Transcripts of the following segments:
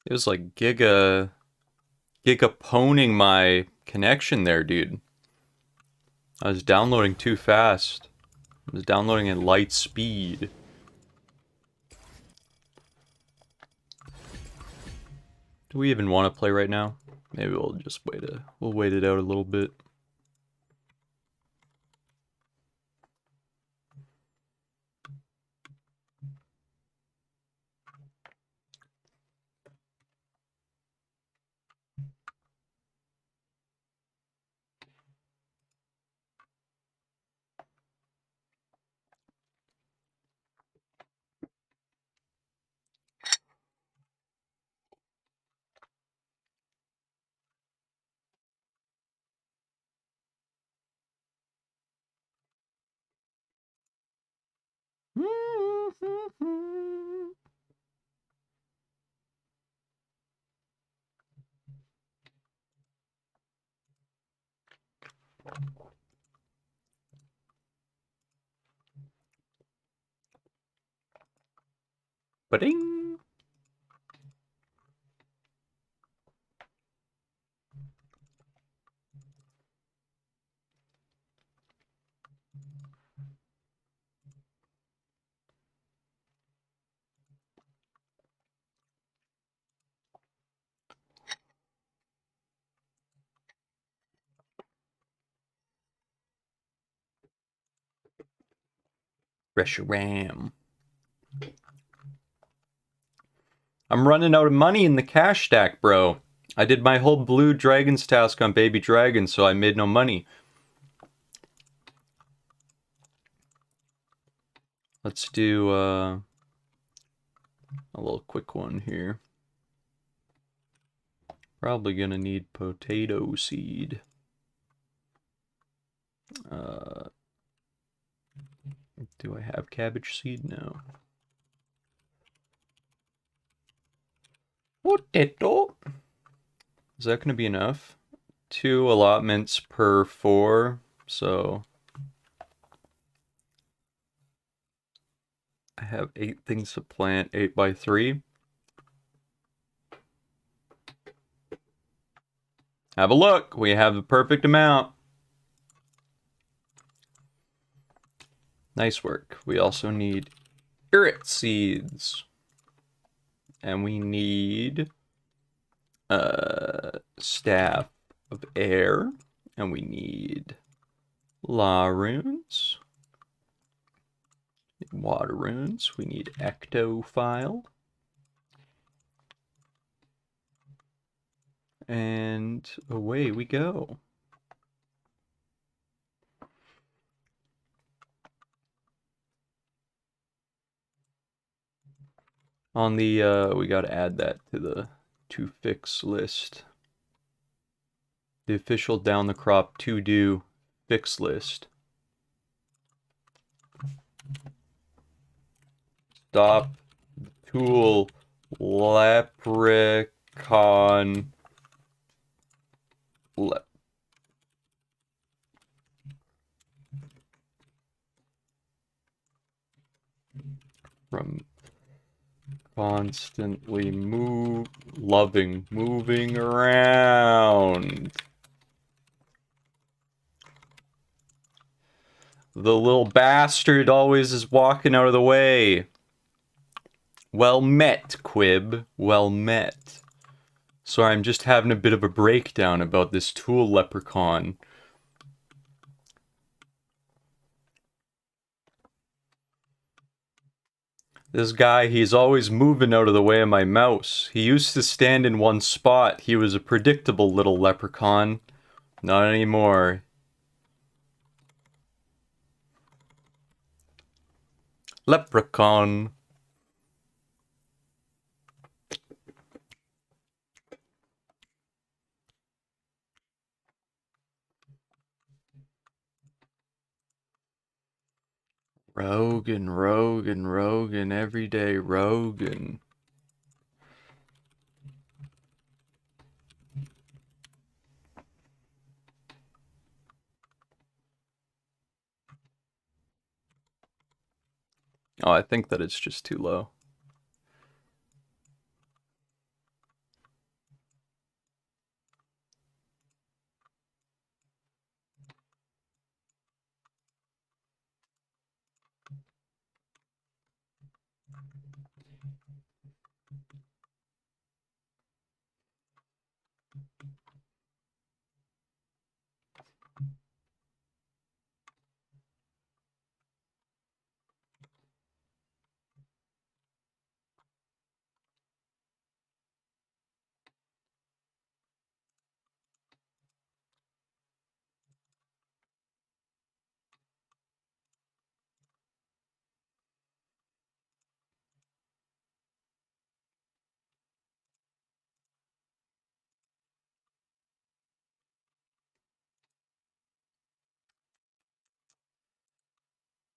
It was like gigaponing my connection there, dude. I was downloading too fast. I was downloading at light speed. Do we even want to play right now? Maybe we'll just we'll wait it out a little bit. Ba-ding! Reshiram. I'm running out of money in the cash stack, bro. I did my whole blue dragons task on baby dragons, so I made no money. Let's do a little quick one here. Probably gonna need potato seed. Do I have cabbage seed? No. Potato. Is that gonna be enough? 2 allotments per 4, so I have 8 things to plant, 8 by 3. Have a look. We have the perfect amount. Nice work. We also need carrot seeds. And we need staff of air. And we need law runes. Water runes. We need ectophile. And away we go. On the, we gotta add that to the to fix list. The official down the crop to do fix list. Stop tool leprechaun from constantly moving around. The little bastard always is walking out of the way. Well met, Quib. Well met. Sorry, I'm just having a bit of a breakdown about this tool leprechaun. This guy, he's always moving out of the way of my mouse. He used to stand in one spot. He was a predictable little leprechaun. Not anymore. Leprechaun. Rogan, everyday Rogan. Oh, I think that it's just too low.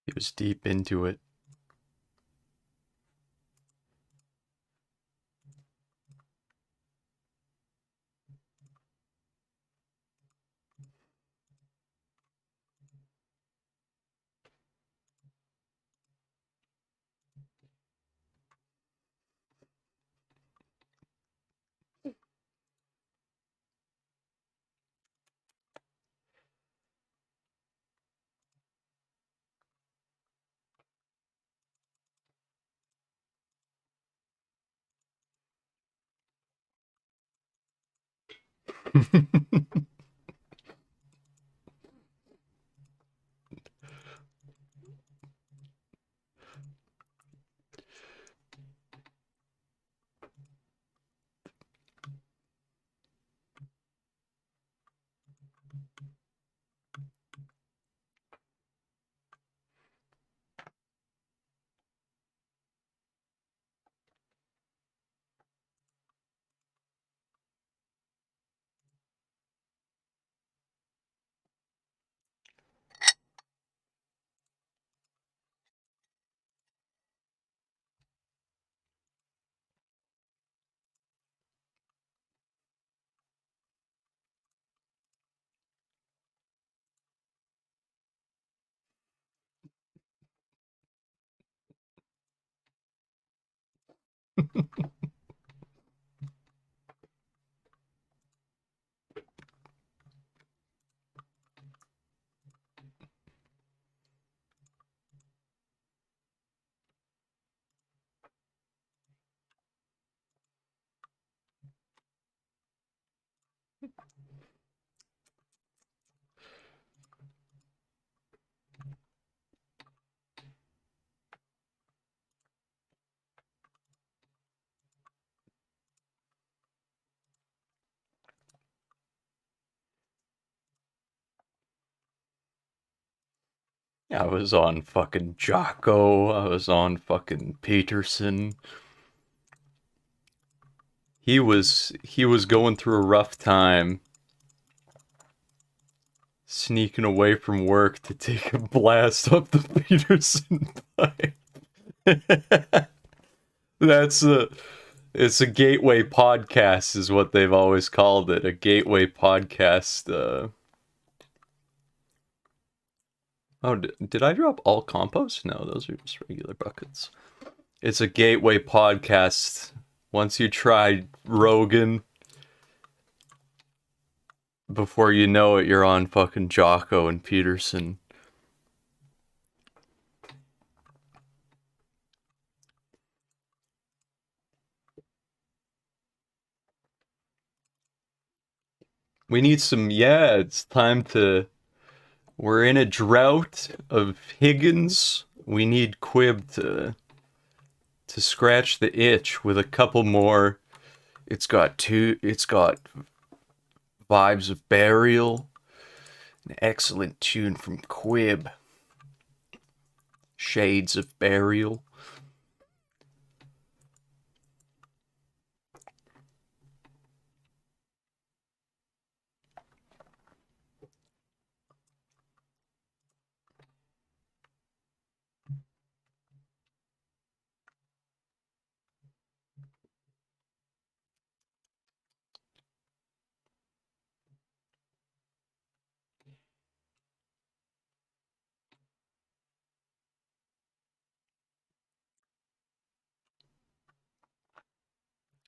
He was deep into it. I was on fucking Jocko. I was on fucking Peterson. He was going through a rough time, sneaking away from work to take a blast up the Peterson pipe. That's a It's a gateway podcast, is what they've always called it. A gateway podcast. Oh, did I drop all compost? No, those are just regular buckets. It's a gateway podcast. Once you try Rogan, before you know it, you're on fucking Jocko and Peterson. We need some, yeah, it's time to. We're in a drought of Higgins. We need Quib to scratch the itch with a couple more. It's got vibes of Burial, an excellent tune from Quib, Shades of Burial.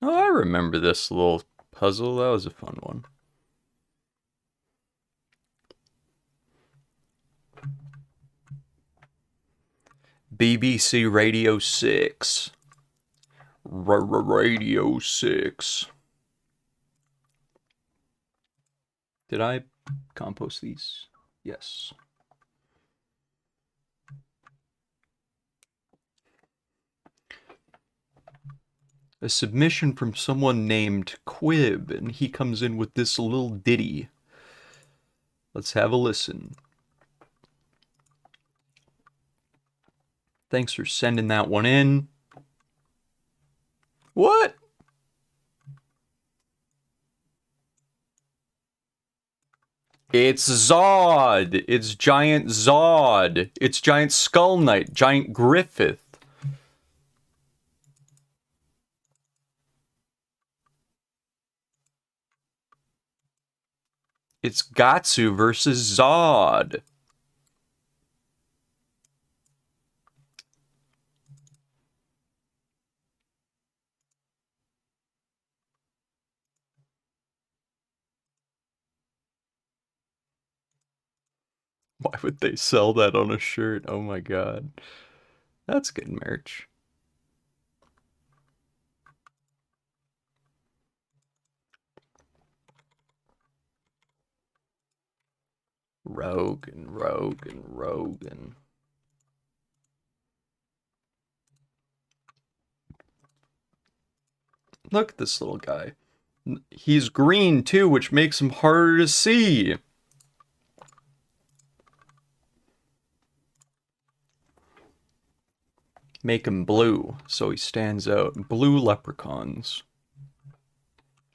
Oh, I remember this little puzzle. That was a fun one. BBC Radio 6. Radio 6. Did I compost these? Yes. A submission from someone named Quib, and he comes in with this little ditty. Let's have a listen. Thanks for sending that one in. What? It's Zod! It's Giant Zod! It's Giant Skull Knight! Giant Griffith! It's Gatsu versus Zod! Why would they sell that on a shirt? Oh my god. That's good merch. Rogan. Look at this little guy. He's green too, which makes him harder to see. Make him blue, so he stands out. Blue leprechauns.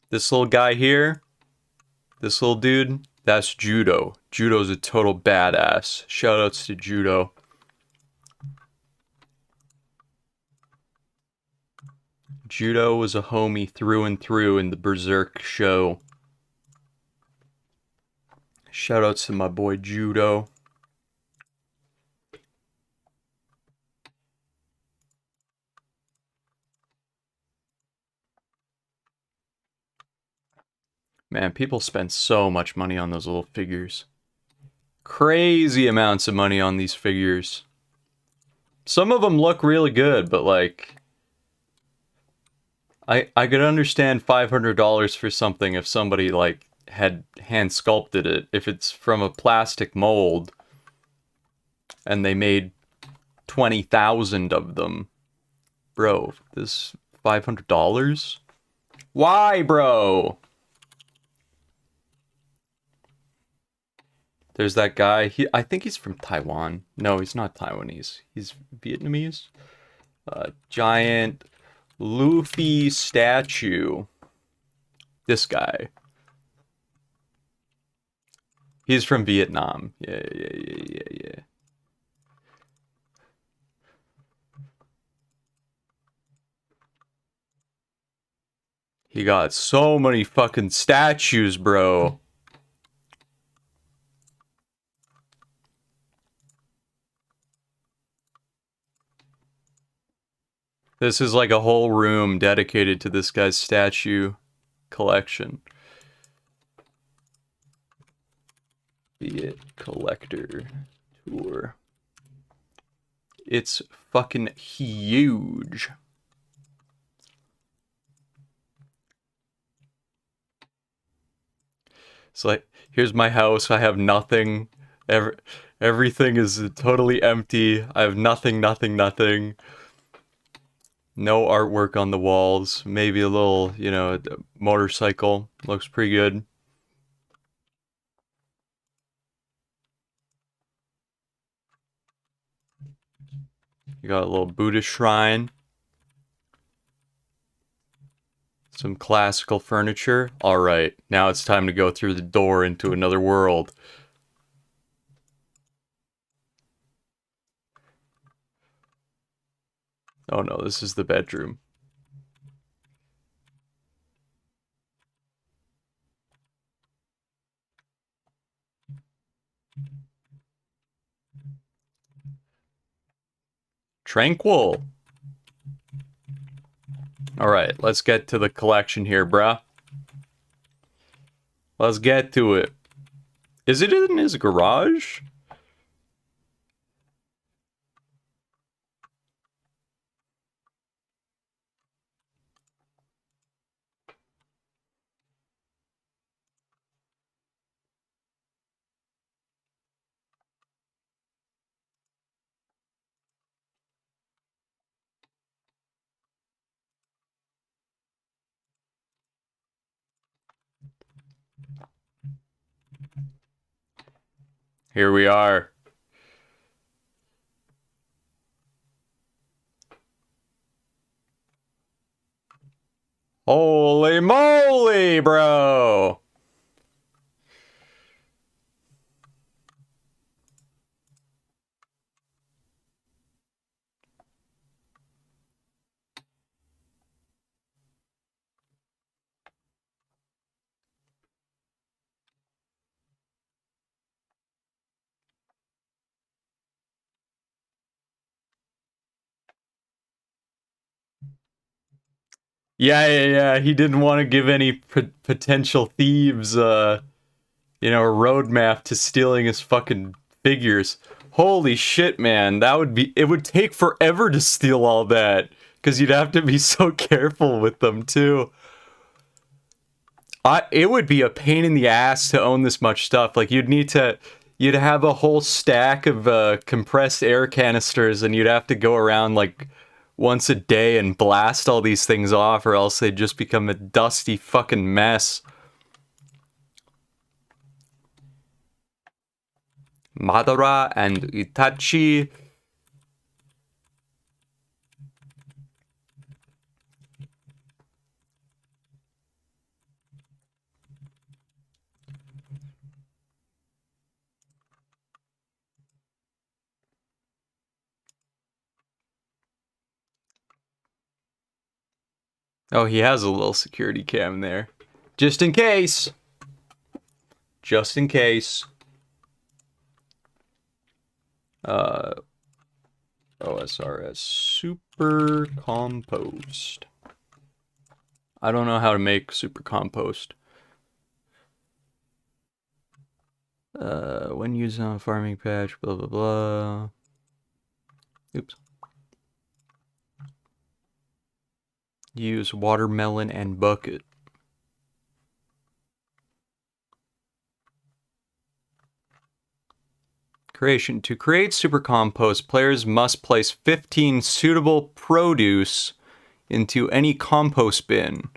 This little guy here, this little dude, that's Judo. Judo's a total badass. Shoutouts to Judo. Judo was a homie through and through in the Berserk show. Shoutouts to my boy Judo. Man, people spend so much money on those little figures. Crazy amounts of money on these figures. Some of them look really good, but like... I could understand $500 for something if somebody like had hand sculpted it. If it's from a plastic mold and they made 20,000 of them. Bro, this $500? Why, bro? There's that guy. I think he's from Taiwan. No, he's not Taiwanese. He's Vietnamese. Giant Luffy statue. This guy. He's from Vietnam. Yeah. He got so many fucking statues, bro. This is like a whole room dedicated to this guy's statue collection. Viet Collector Tour. It's fucking huge. It's like, here's my house, I have nothing. Everything is totally empty. I have nothing. No artwork on the walls. Maybe a little, you know, motorcycle. Looks pretty good. You got a little Buddhist shrine. Some classical furniture. Alright, now it's time to go through the door into another world. Oh no, this is the bedroom. Tranquil. Alright, let's get to the collection here, bruh. Let's get to it. Is it in his garage? Here we are. Holy moly, bro! Yeah. He didn't want to give any potential thieves, a roadmap to stealing his fucking figures. Holy shit, man. It would take forever to steal all that. Because you'd have to be so careful with them, too. It would be a pain in the ass to own this much stuff. Like, you'd have a whole stack of compressed air canisters, and you'd have to go around, like, once a day and blast all these things off, or else they'd just become a dusty fucking mess. Madara and Itachi. Oh, he has a little security cam there. Just in case. Just in case. OSRS Super Compost. I don't know how to make Super Compost. When used on a farming patch, blah blah blah. Oops. Use watermelon and bucket. Creation. To create super compost, players must place 15 suitable produce into any compost bin.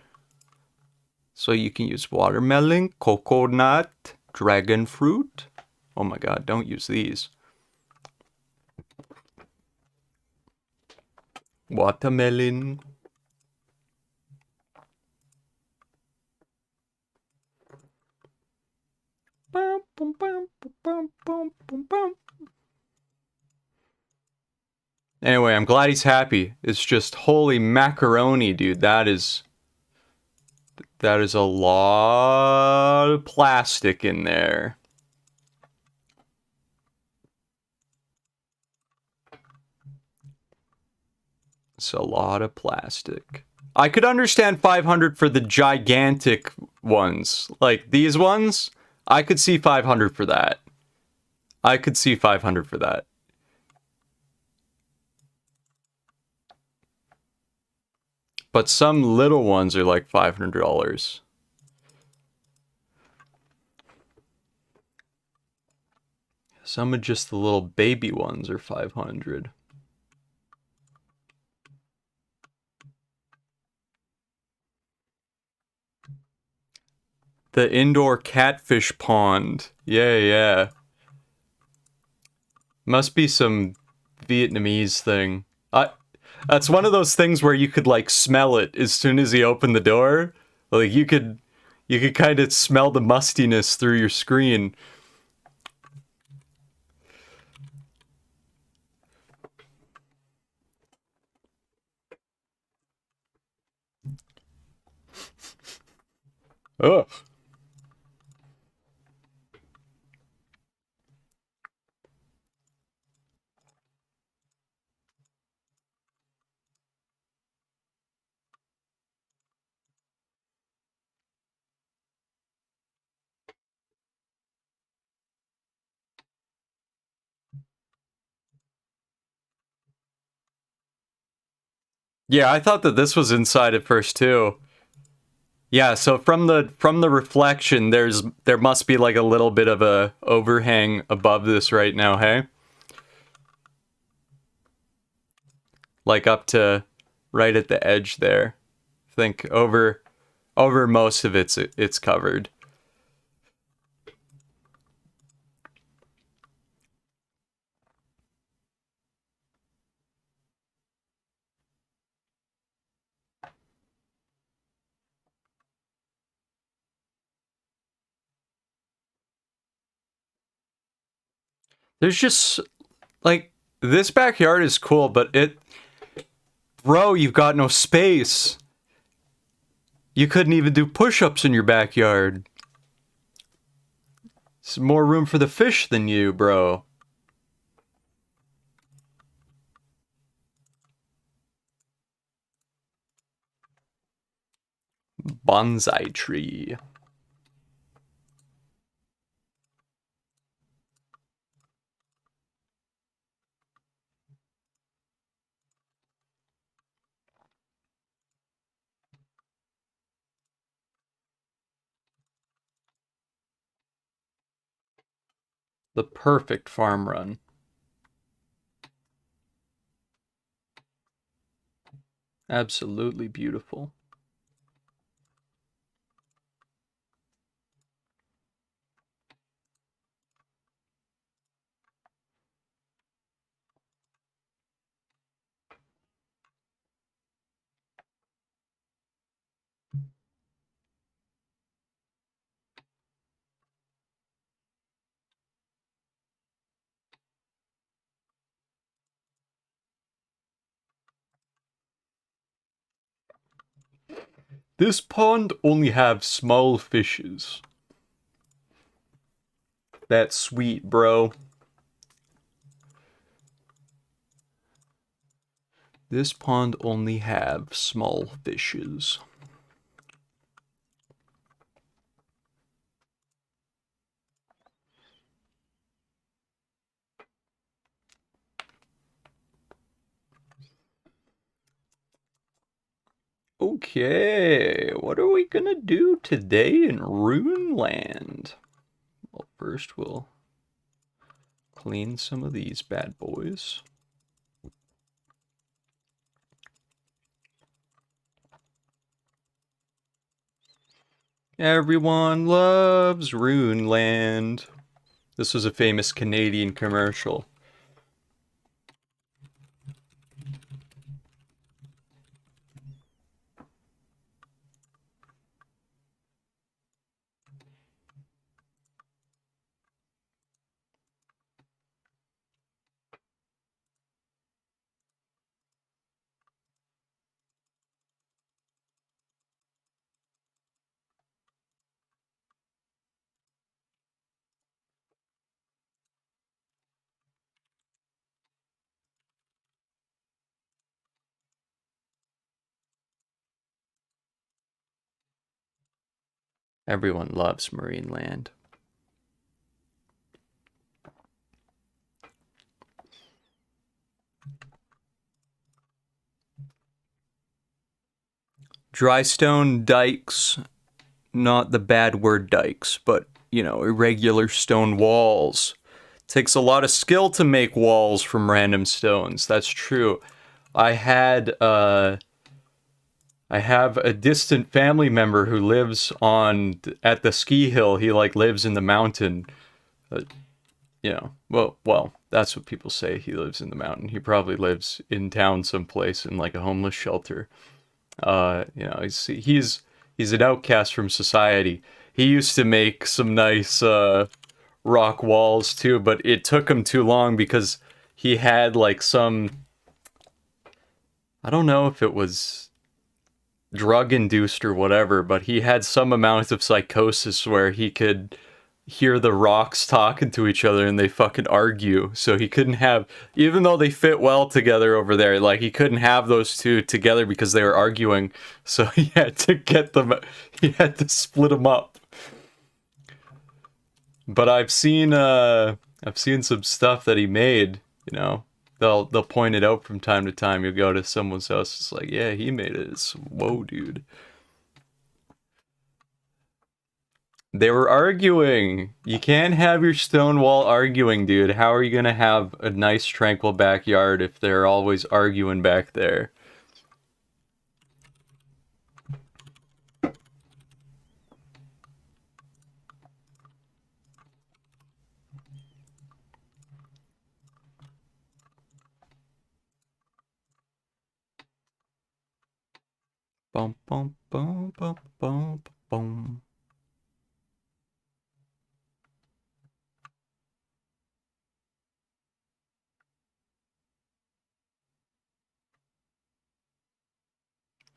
So you can use watermelon, coconut, dragon fruit. Oh my god, don't use these. Watermelon. Anyway, I'm glad he's happy. It's just holy macaroni, dude. That is a lot of plastic in there. It's a lot of plastic. I could understand 500 for the gigantic ones. Like these ones, I could see 500 for that. I could see 500 for that. But some little ones are like $500. Some of just the little baby ones are 500. The indoor catfish pond. Yeah. Must be some Vietnamese thing. That's one of those things where you could like smell it as soon as you open the door. Like you could kind of smell the mustiness through your screen. Ugh. Yeah, I thought that this was inside at first too. Yeah, so from the reflection, there must be like a little bit of a overhang above this right now, hey? Like up to right at the edge there. I think over most of it's covered. There's just, like, this backyard is cool, but bro, you've got no space. You couldn't even do push-ups in your backyard. There's more room for the fish than you, bro. Bonsai tree. The perfect farm run. Absolutely beautiful. This pond only have small fishes. That's sweet, bro. This pond only have small fishes. Okay, what are we gonna do today in Runeland? Well, first we'll clean some of these bad boys. Everyone loves Runeland. This was a famous Canadian commercial. Everyone loves Marineland. Dry stone dikes, not the bad word dikes, but, you know, irregular stone walls. Takes a lot of skill to make walls from random stones. That's true. I had I have a distant family member who lives at the ski hill. He like lives in the mountain. You know, well, that's what people say. He lives in the mountain. He probably lives in town someplace in like a homeless shelter. You know, he's an outcast from society. He used to make some nice rock walls too, but it took him too long because he had like some, I don't know if it was drug induced or whatever, but he had some amount of psychosis where he could hear the rocks talking to each other and they fucking argue. So he couldn't have, even though they fit well together over there, like he couldn't have those two together because they were arguing. So he had to he had to split them up. But I've seen some stuff that he made, you know. They'll point it out from time to time. You'll go to someone's house, it's like, yeah, he made it. It's, whoa, dude. They were arguing. You can't have your stone wall arguing, dude. How are you gonna have a nice tranquil backyard if they're always arguing back there? Bum bum bum bum bum bum.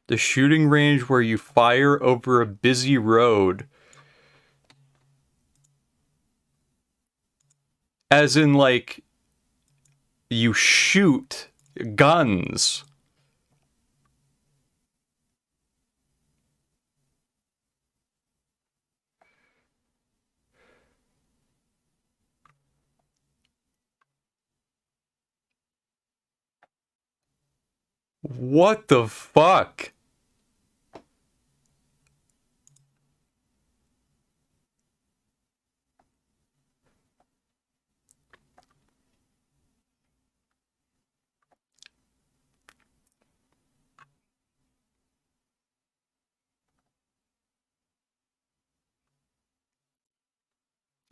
The shooting range where you fire over a busy road. As in, like, you shoot guns. What the fuck?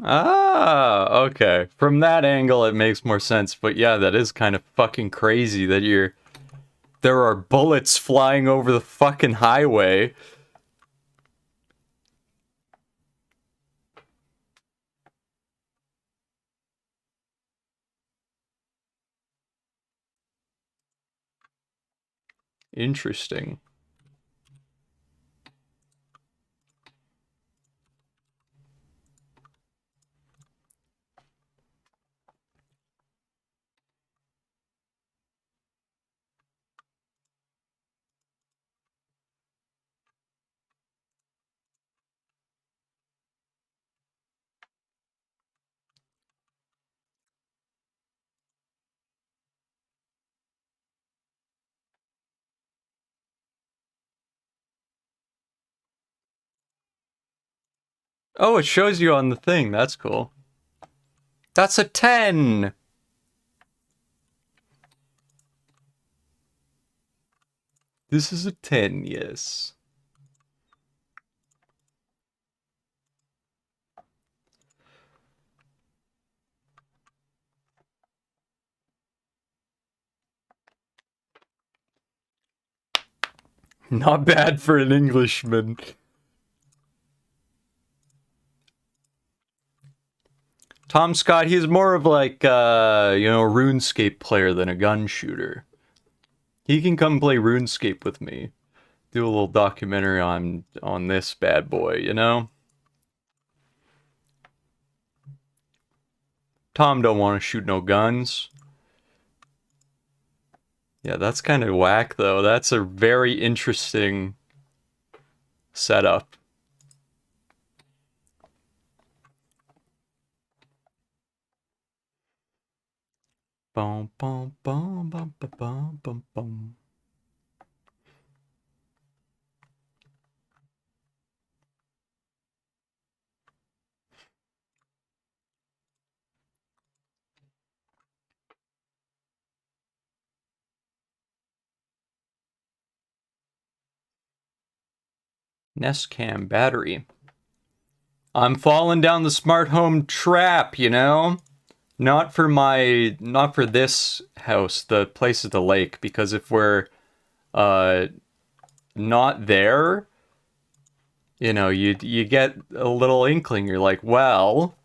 Ah, okay. From that angle, it makes more sense. But yeah, that is kind of fucking crazy that there are bullets flying over the fucking highway. Interesting. Oh, it shows you on the thing. That's cool. That's a 10! This is a 10, yes. Not bad for an Englishman. Tom Scott, he's more of like, a RuneScape player than a gun shooter. He can come play RuneScape with me. Do a little documentary on this bad boy, you know? Tom don't want to shoot no guns. Yeah, that's kind of whack, though. That's a very interesting setup. Boom, boom, boom, boom, boom, boom, boom. Nest Cam battery. I'm falling down the smart home trap, you know? Not for this house, the place at the lake, because if we're not there, you get a little inkling. You're like, well,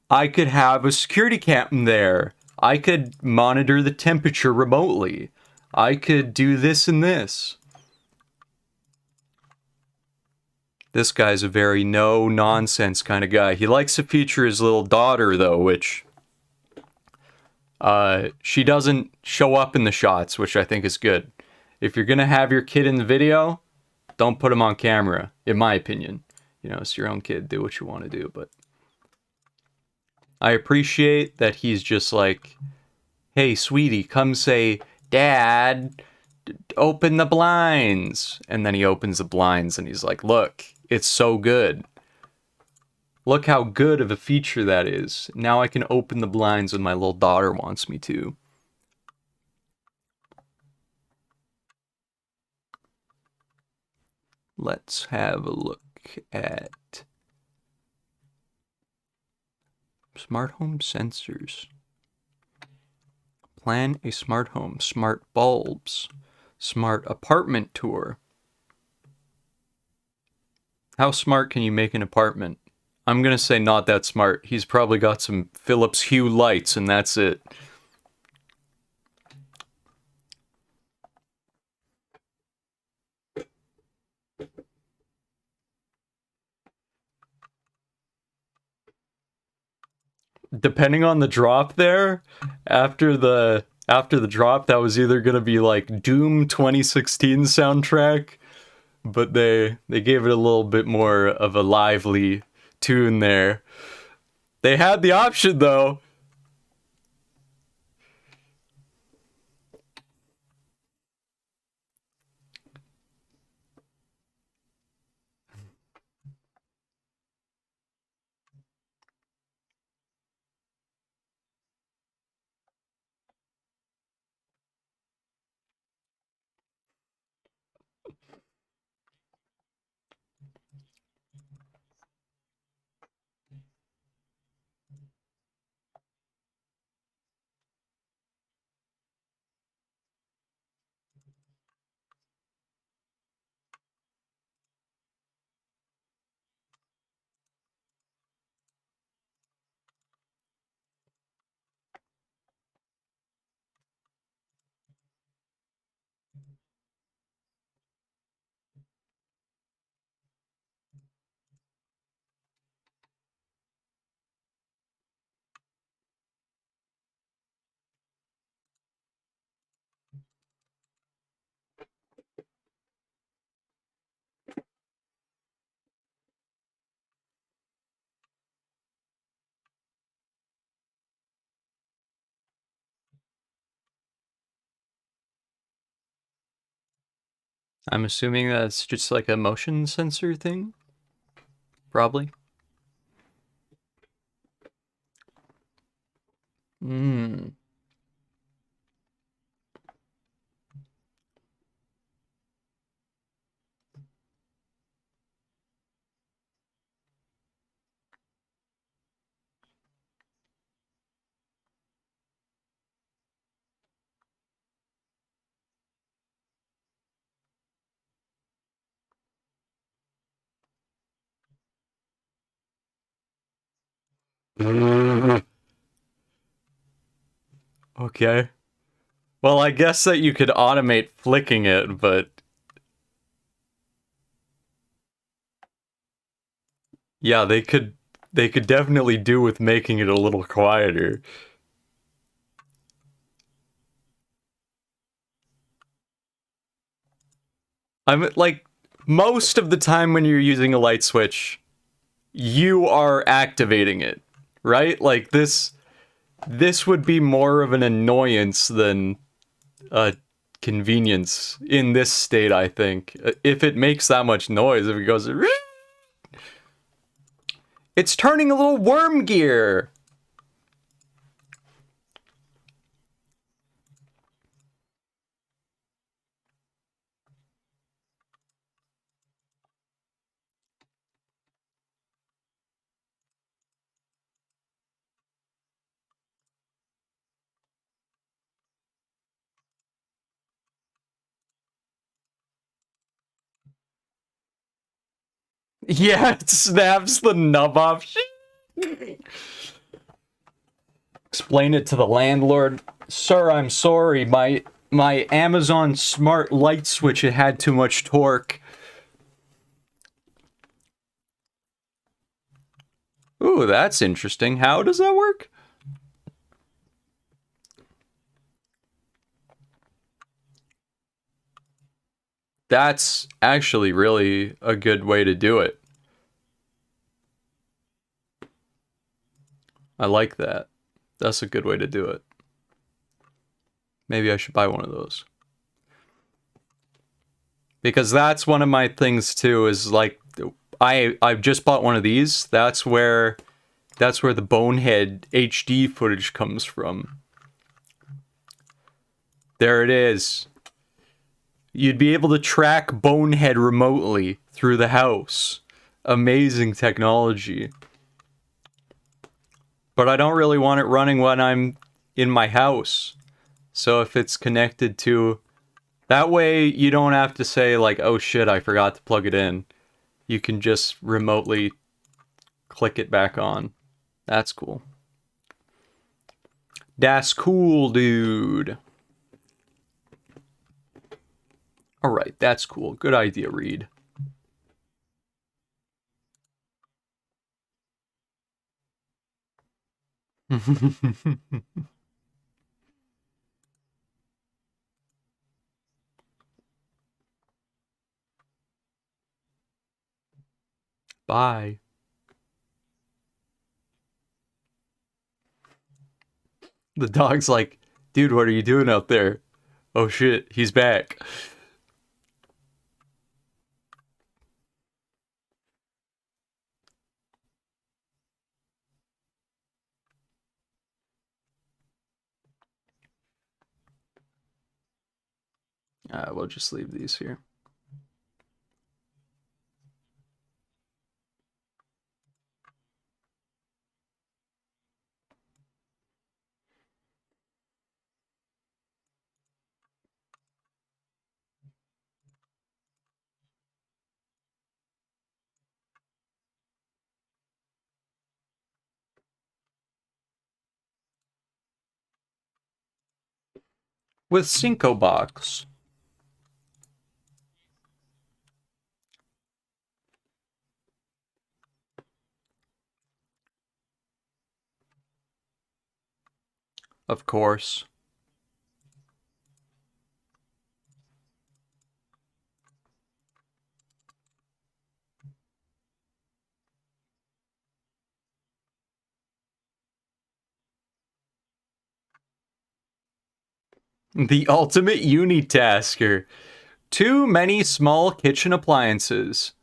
I could have a security cam there. I could monitor the temperature remotely. I could do this and this. This guy's a very no-nonsense kind of guy. He likes to feature his little daughter, though, which she doesn't show up in the shots, which I think is good. If you're gonna have your kid in the video, don't put him on camera, in my opinion. It's your own kid, do what you want to do, but I appreciate that he's just like, hey, sweetie, come say, Dad, open the blinds. And then he opens the blinds and he's like, look, it's so good. Look how good of a feature that is. Now I can open the blinds when my little daughter wants me to. Let's have a look at smart home sensors. Plan a smart home, smart bulbs, smart apartment tour. How smart can you make an apartment? I'm gonna say not that smart. He's probably got some Philips Hue lights and that's it. depending on the drop there, after the drop, that was either gonna be like Doom 2016 soundtrack, but they gave it a little bit more of a lively tune there. They had the option though. I'm assuming that's just like a motion sensor thing. Probably. Hmm. Okay. Well, I guess that you could automate flicking it, but yeah, they could definitely do with making it a little quieter. I'm like most of the time when you're using a light switch, you are activating it, right? Like this would be more of an annoyance than a convenience in this state, I think. If it makes that much noise, if it goes it's turning a little worm gear. Yeah, it snaps the nub off. Explain it to the landlord. Sir, I'm sorry. My Amazon smart light switch, it had too much torque. Ooh, that's interesting. How does that work? That's actually really a good way to do it. I like that. That's a good way to do it. Maybe I should buy one of those. Because that's one of my things too, is like I've just bought one of these. That's where the Bonehead HD footage comes from. There it is. You'd be able to track Bonehead remotely through the house. Amazing technology. But I don't really want it running when I'm in my house. So if it's connected to... That way you don't have to say like, oh shit, I forgot to plug it in. You can just remotely click it back on. That's cool. That's cool, dude. Alright, that's cool. Good idea, Reed. Bye. The dog's like, dude, what are you doing out there? Oh shit, he's back. We'll just leave these here. With Cinco Box. Of course. The ultimate unitasker. Too many small kitchen appliances.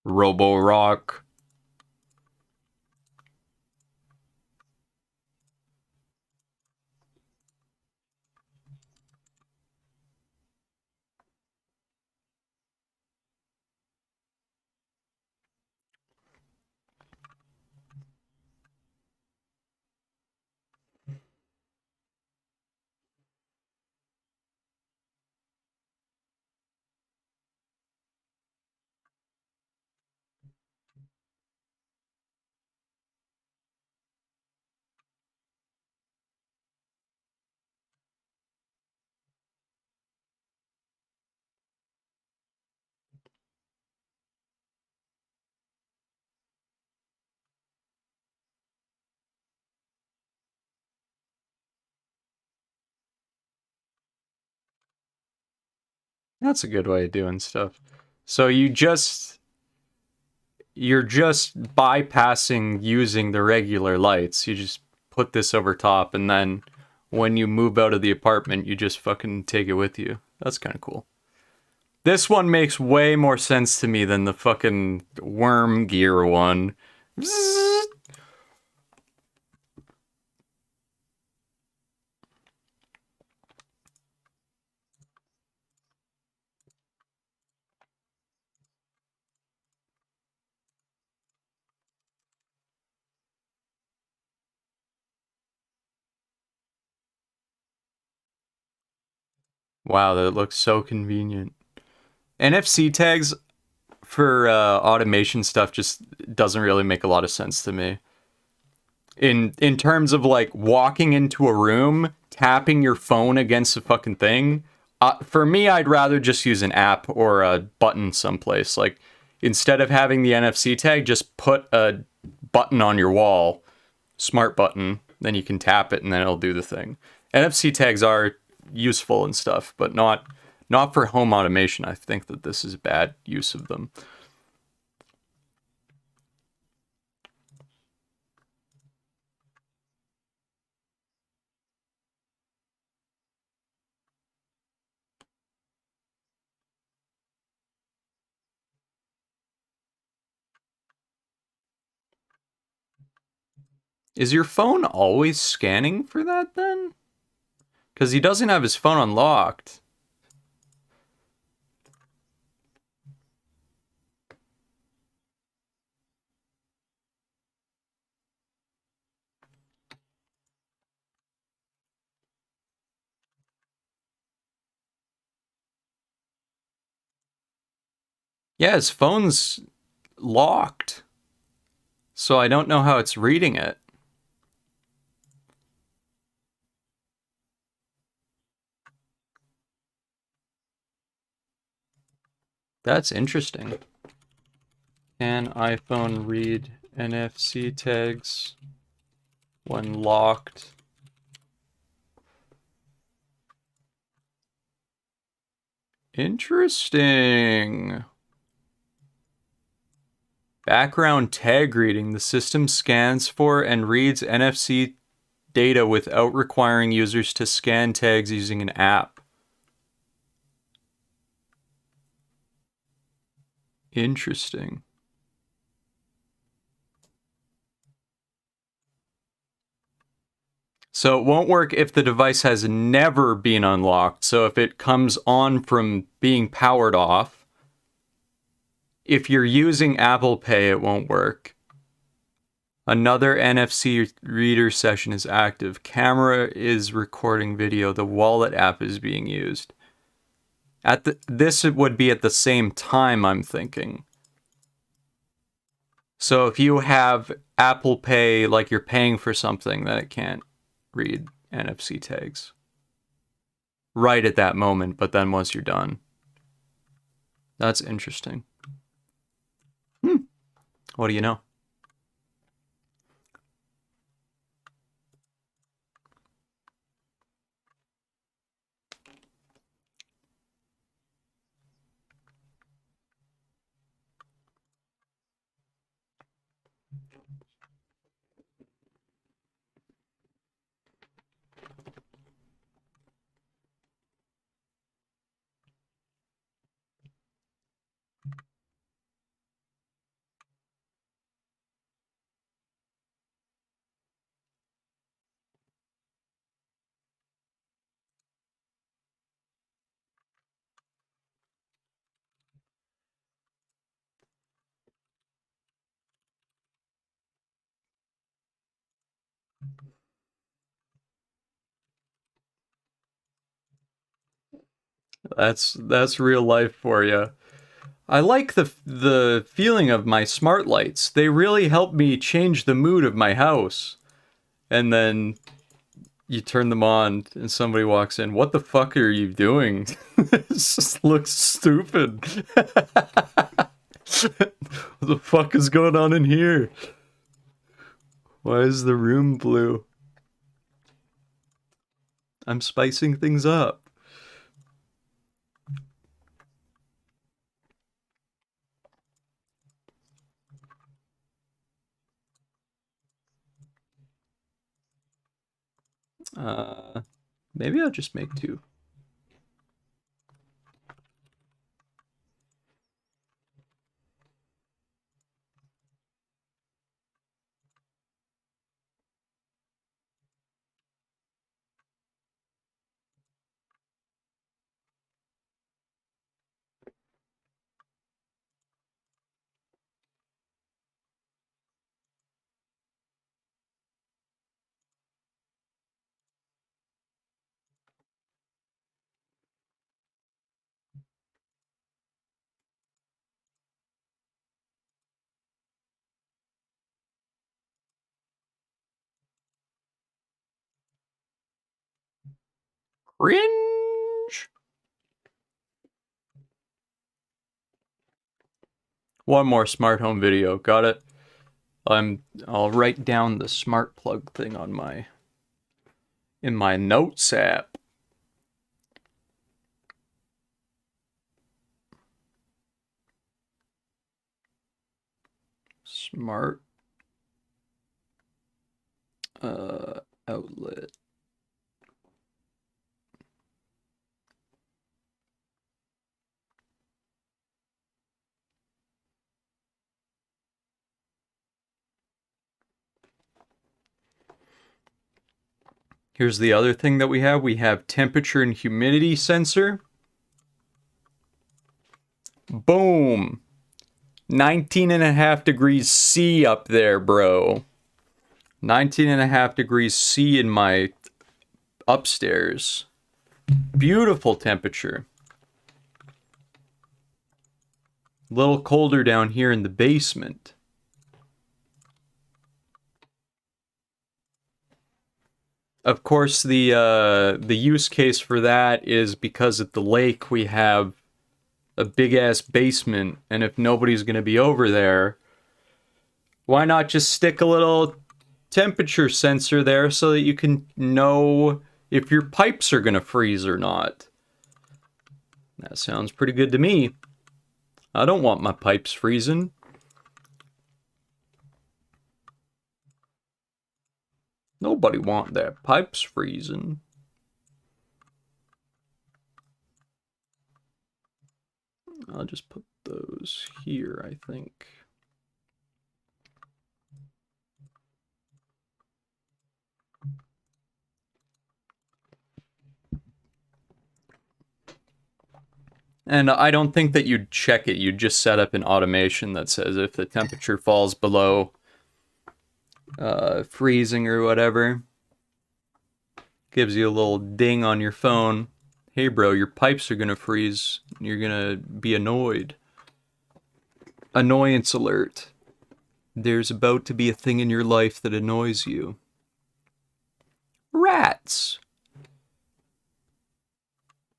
Robo-Rock. That's a good way of doing stuff. So you're just bypassing using the regular lights. You just put this over top, and then when you move out of the apartment, you just fucking take it with you. That's kind of cool. This one makes way more sense to me than the fucking worm gear one. Bzzz. Wow, that looks so convenient. NFC tags for automation stuff just doesn't really make a lot of sense to me. In terms of like walking into a room, tapping your phone against a fucking thing. For me, I'd rather just use an app or a button someplace. Like instead of having the NFC tag, just put a button on your wall, smart button. Then you can tap it and then it'll do the thing. NFC tags are useful and stuff, but not for home automation. I think that this is bad use of them. Is your phone always scanning for that then? Because he doesn't have his phone unlocked. Yeah, his phone's locked. So I don't know how it's reading it. That's interesting. Can iPhone read NFC tags when locked? Interesting. Background tag reading. The system scans for and reads NFC data without requiring users to scan tags using an app. Interesting. So it won't work if the device has never been unlocked. So if it comes on from being powered off, if you're using Apple Pay, it won't work. Another NFC reader session is active. Camera is recording video. The wallet app is being used. This would be at the same time, I'm thinking. So if you have Apple Pay, like you're paying for something, then it can't read NFC tags right at that moment, but then once you're done. That's interesting. What do you know? That's real life for you. I like the feeling of my smart lights. They really help me change the mood of my house. And then you turn them on and somebody walks in. What the fuck are you doing? This just looks stupid. What the fuck is going on in here? Why is the room blue? I'm spicing things up. Maybe I'll just make two. Cringe. One more smart home video. Got it. I'll write down the smart plug thing on in my notes app. Smart outlet. Here's the other thing that we have. We have temperature and humidity sensor. Boom. 19.5 degrees C up there, bro. 19.5 degrees C in my upstairs. Beautiful temperature. A little colder down here in the basement. Of course, the use case for that is because at the lake we have a big ass basement, and if nobody's gonna be over there, why not just stick a little temperature sensor there so that you can know if your pipes are gonna freeze or not? That sounds pretty good to me. I don't want my pipes freezing. Nobody want their pipes freezing. I'll just put those here, I think. And I don't think that you'd check it. You'd just set up an automation that says if the temperature falls below freezing or whatever, gives you a little ding on your phone. Hey bro, your pipes are gonna freeze. You're gonna be annoyed. Annoyance alert. There's about to be a thing in your life that annoys you. Rats!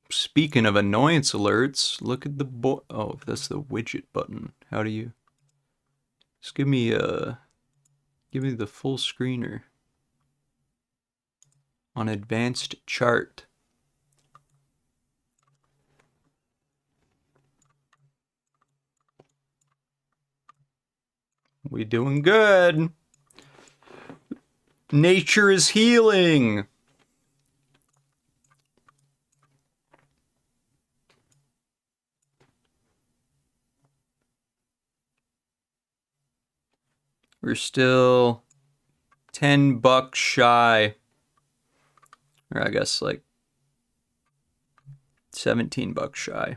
Speaking of annoyance alerts, look at the oh, that's the widget button. How do you... Just give me the full screener. On advanced chart. We doing good. Nature is healing. We're still $10 shy. Or I guess like $17 shy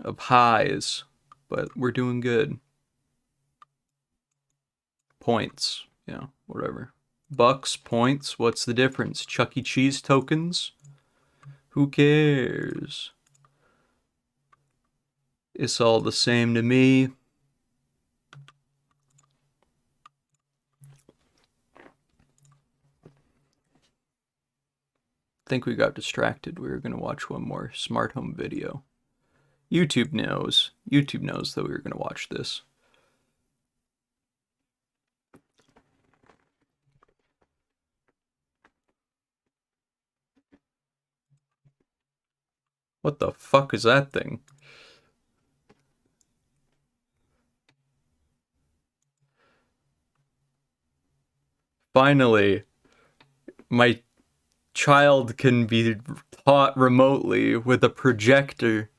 of highs, but we're doing good. Points, yeah, whatever. Bucks, points, what's the difference? Chuck E. Cheese tokens? Who cares? It's all the same to me. I think we got distracted. We were going to watch one more smart home video. YouTube knows. YouTube knows that we were going to watch this. What the fuck is that thing? Finally, my child can be taught remotely with a projector.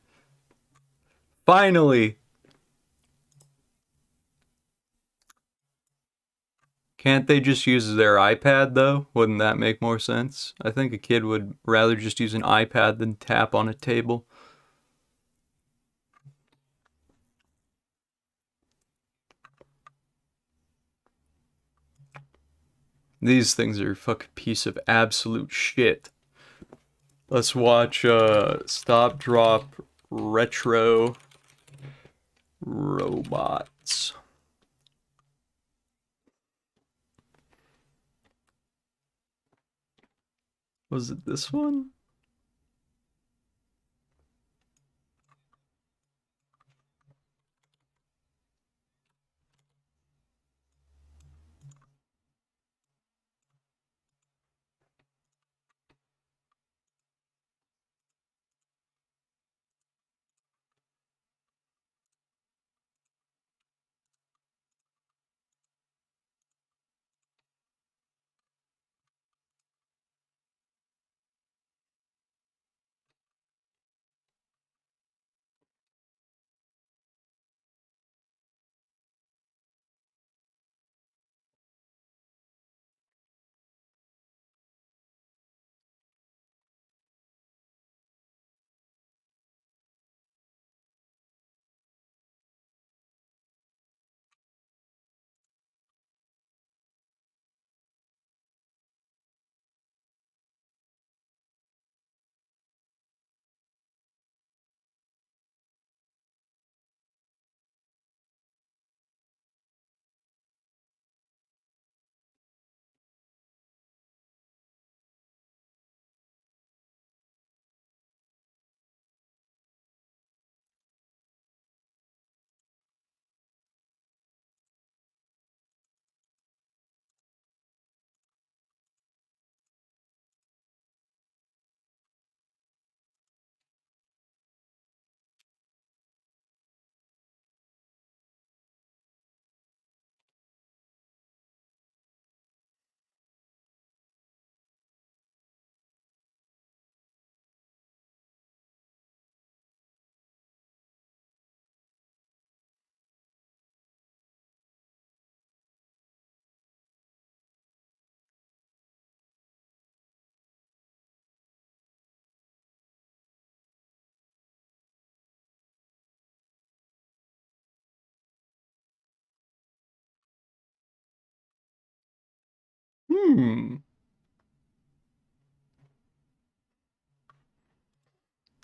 Finally! Can't they just use their iPad though? Wouldn't that make more sense? I think a kid would rather just use an iPad than tap on a table. These things are a fucking piece of absolute shit. Let's watch Stop Drop Retro Robots. Was it this one?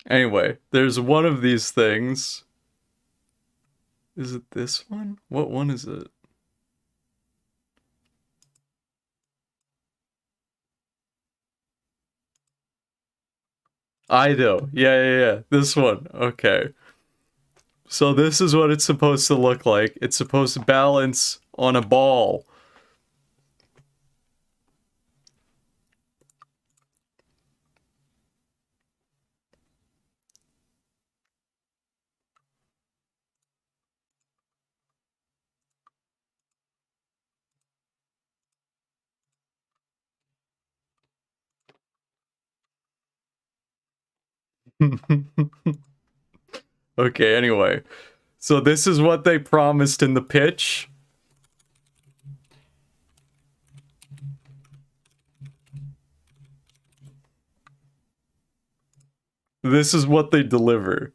Anyway, there's one of these things. Is it this one? What one is it? I know. Yeah. This one. Okay. So this is what it's supposed to look like. It's supposed to balance on a ball. Okay, anyway. So this is what they promised in the pitch. This is what they deliver.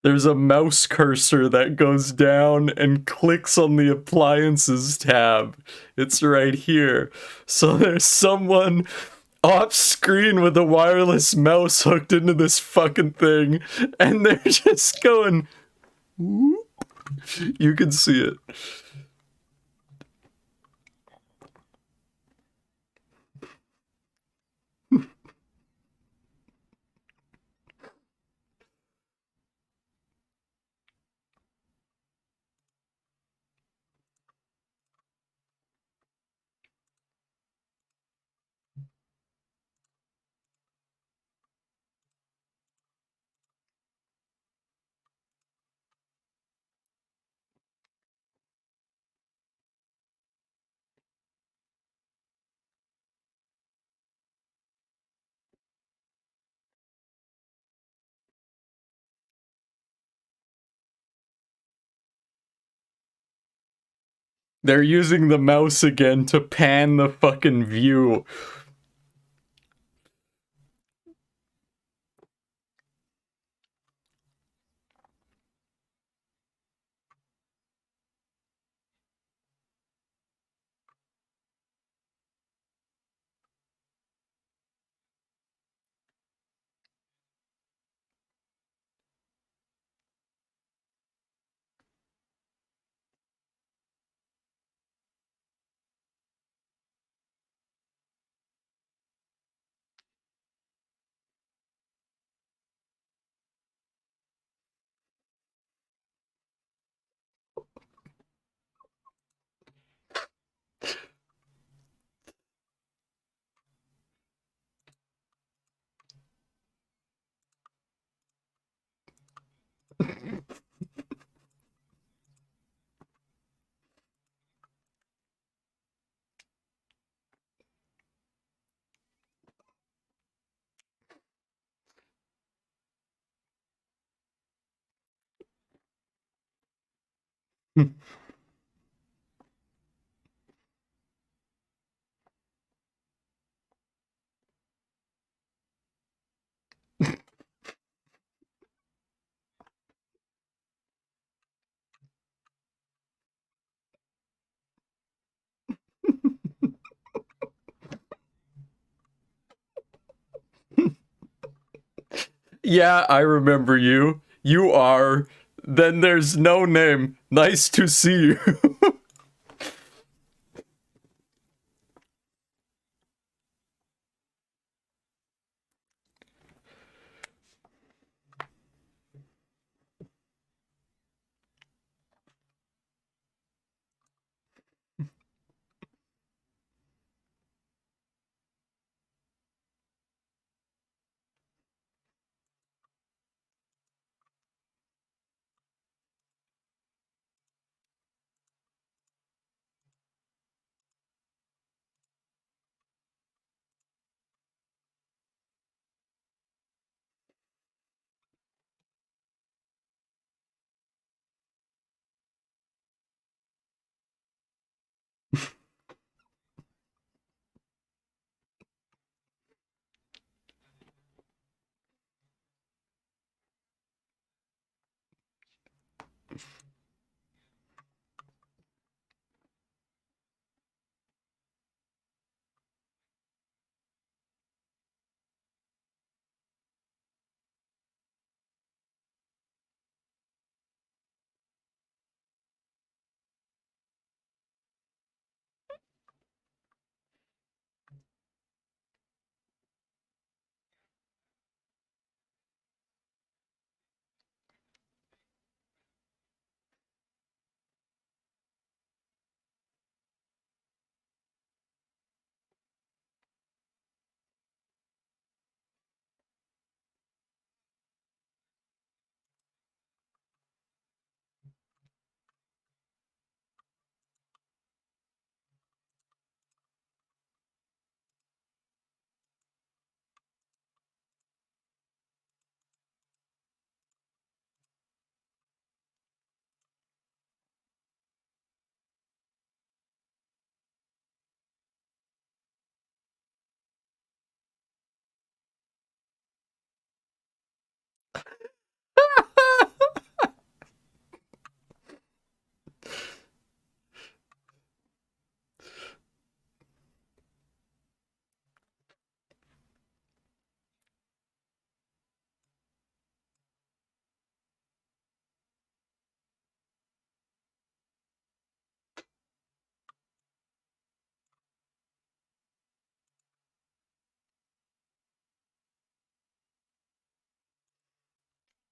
There's a mouse cursor that goes down and clicks on the appliances tab. It's right here. So there's someone off screen with a wireless mouse hooked into this fucking thing, and they're just going, whoop. You can see it. They're using the mouse again to pan the fucking view. Yeah, I remember you. You are. Then there's no name. Nice to see you.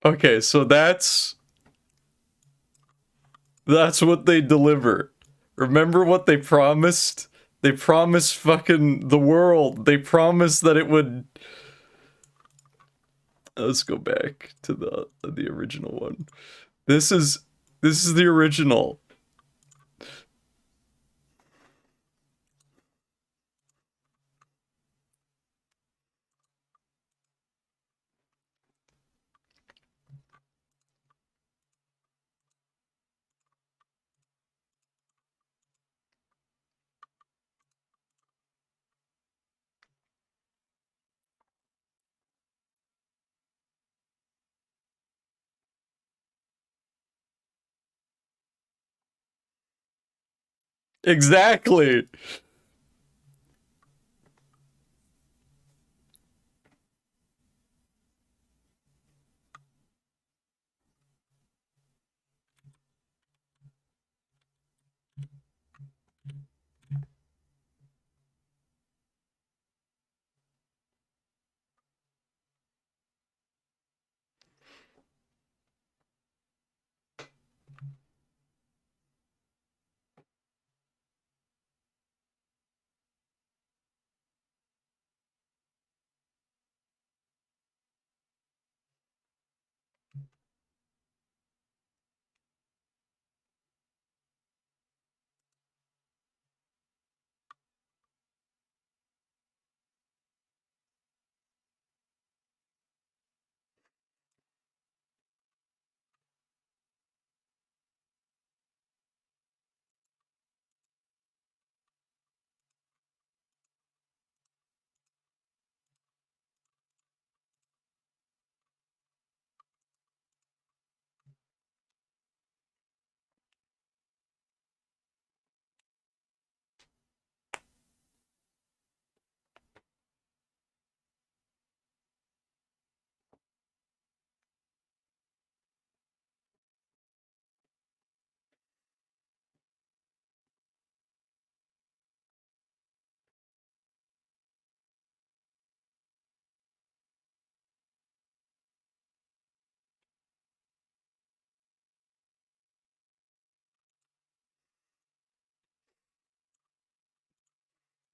Okay, so that's what they deliver. Remember what they promised? They promised fucking the world. They promised that it would. Let's go back to the original one. This is the original. Exactly.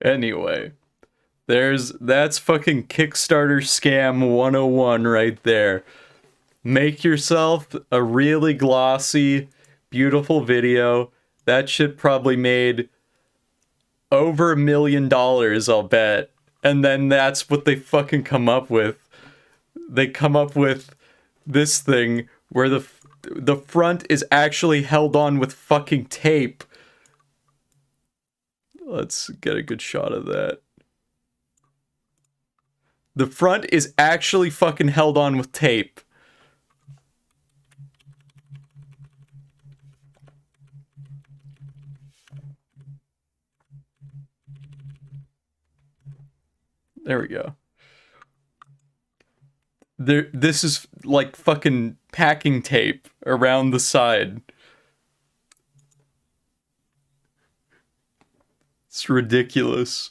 Anyway, that's fucking Kickstarter scam 101 right there. Make yourself a really glossy, beautiful video. That shit probably made over $1 million, I'll bet. And then that's what they fucking come up with. They come up with this thing where the front is actually held on with fucking tape. Let's get a good shot of that. The front is actually fucking held on with tape. There we go. This is like fucking packing tape around the side. It's ridiculous.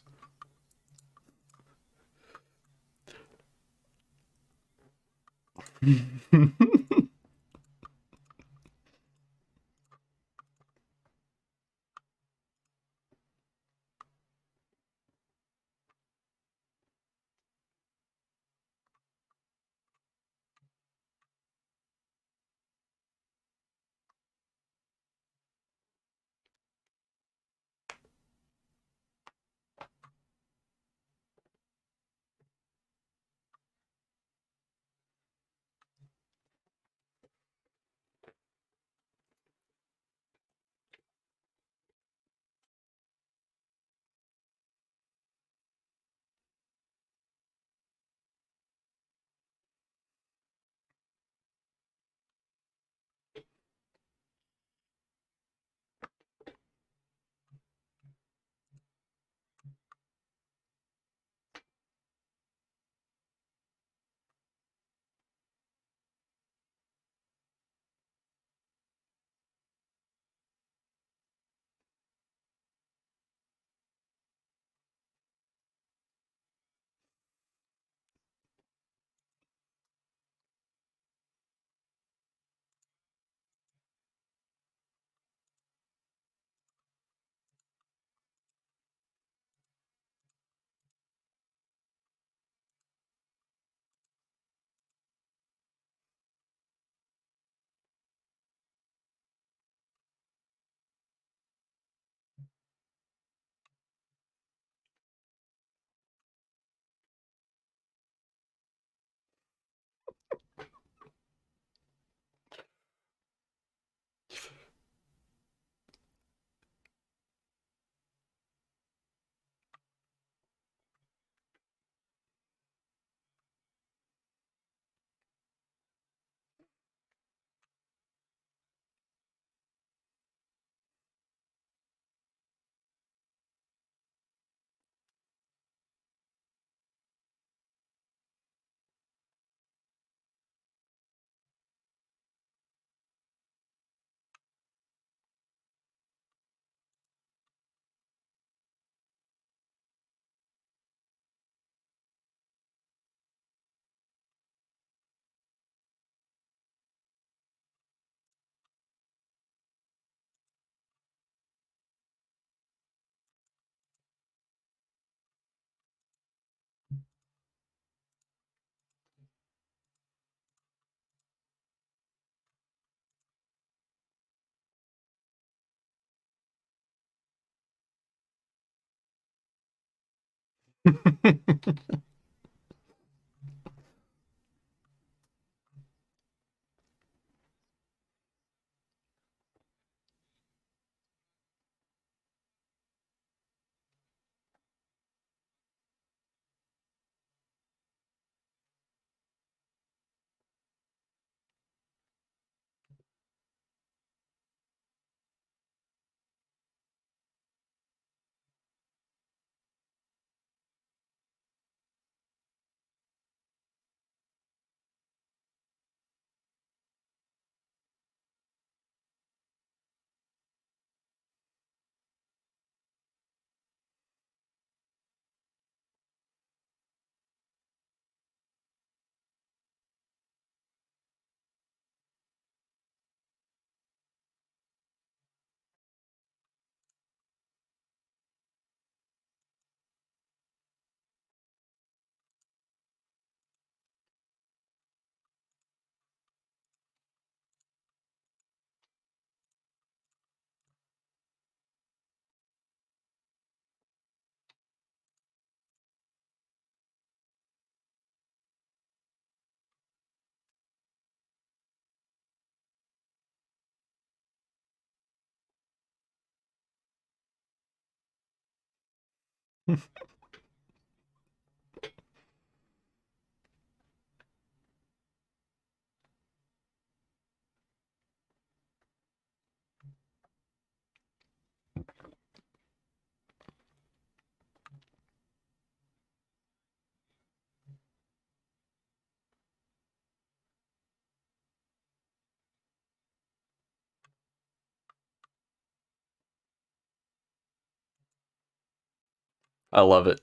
I love it.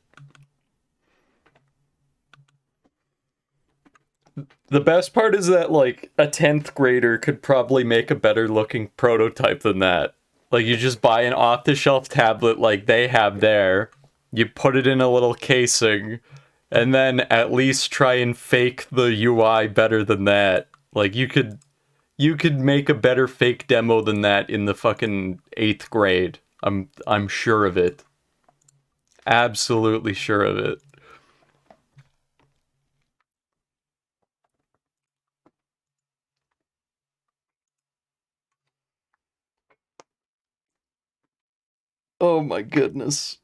The best part is that, like, a 10th grader could probably make a better looking prototype than that. Like, you just buy an off the shelf tablet like they have there, you put it in a little casing, and then at least try and fake the UI better than that. Like, you could make a better fake demo than that in the fucking 8th grade. I'm sure of it. Absolutely sure of it. Oh my goodness.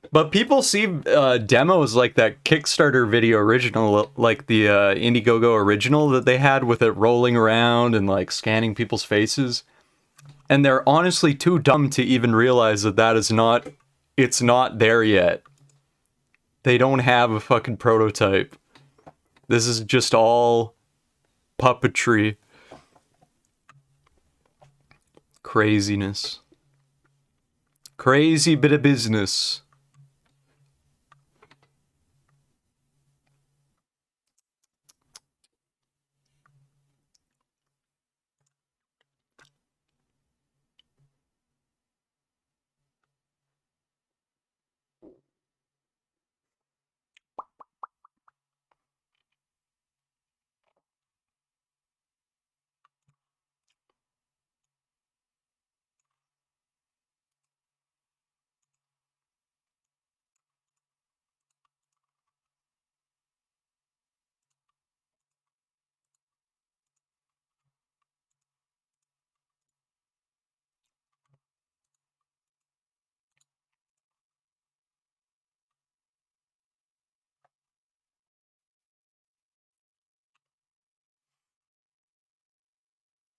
But people see demos like that Kickstarter video original, like the Indiegogo original that they had with it rolling around and like scanning people's faces, and they're honestly too dumb to even realize that that is not, it's not there yet. They don't have a fucking prototype. This is just all puppetry. Craziness. Crazy bit of business.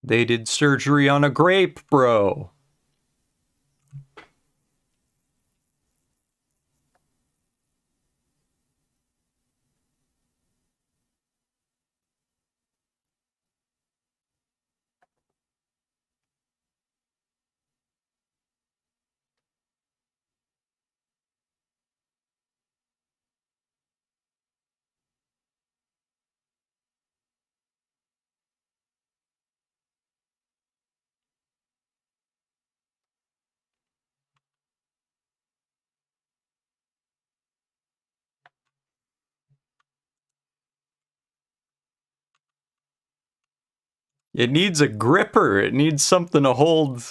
They did surgery on a grape, bro. It needs a gripper. It needs something to hold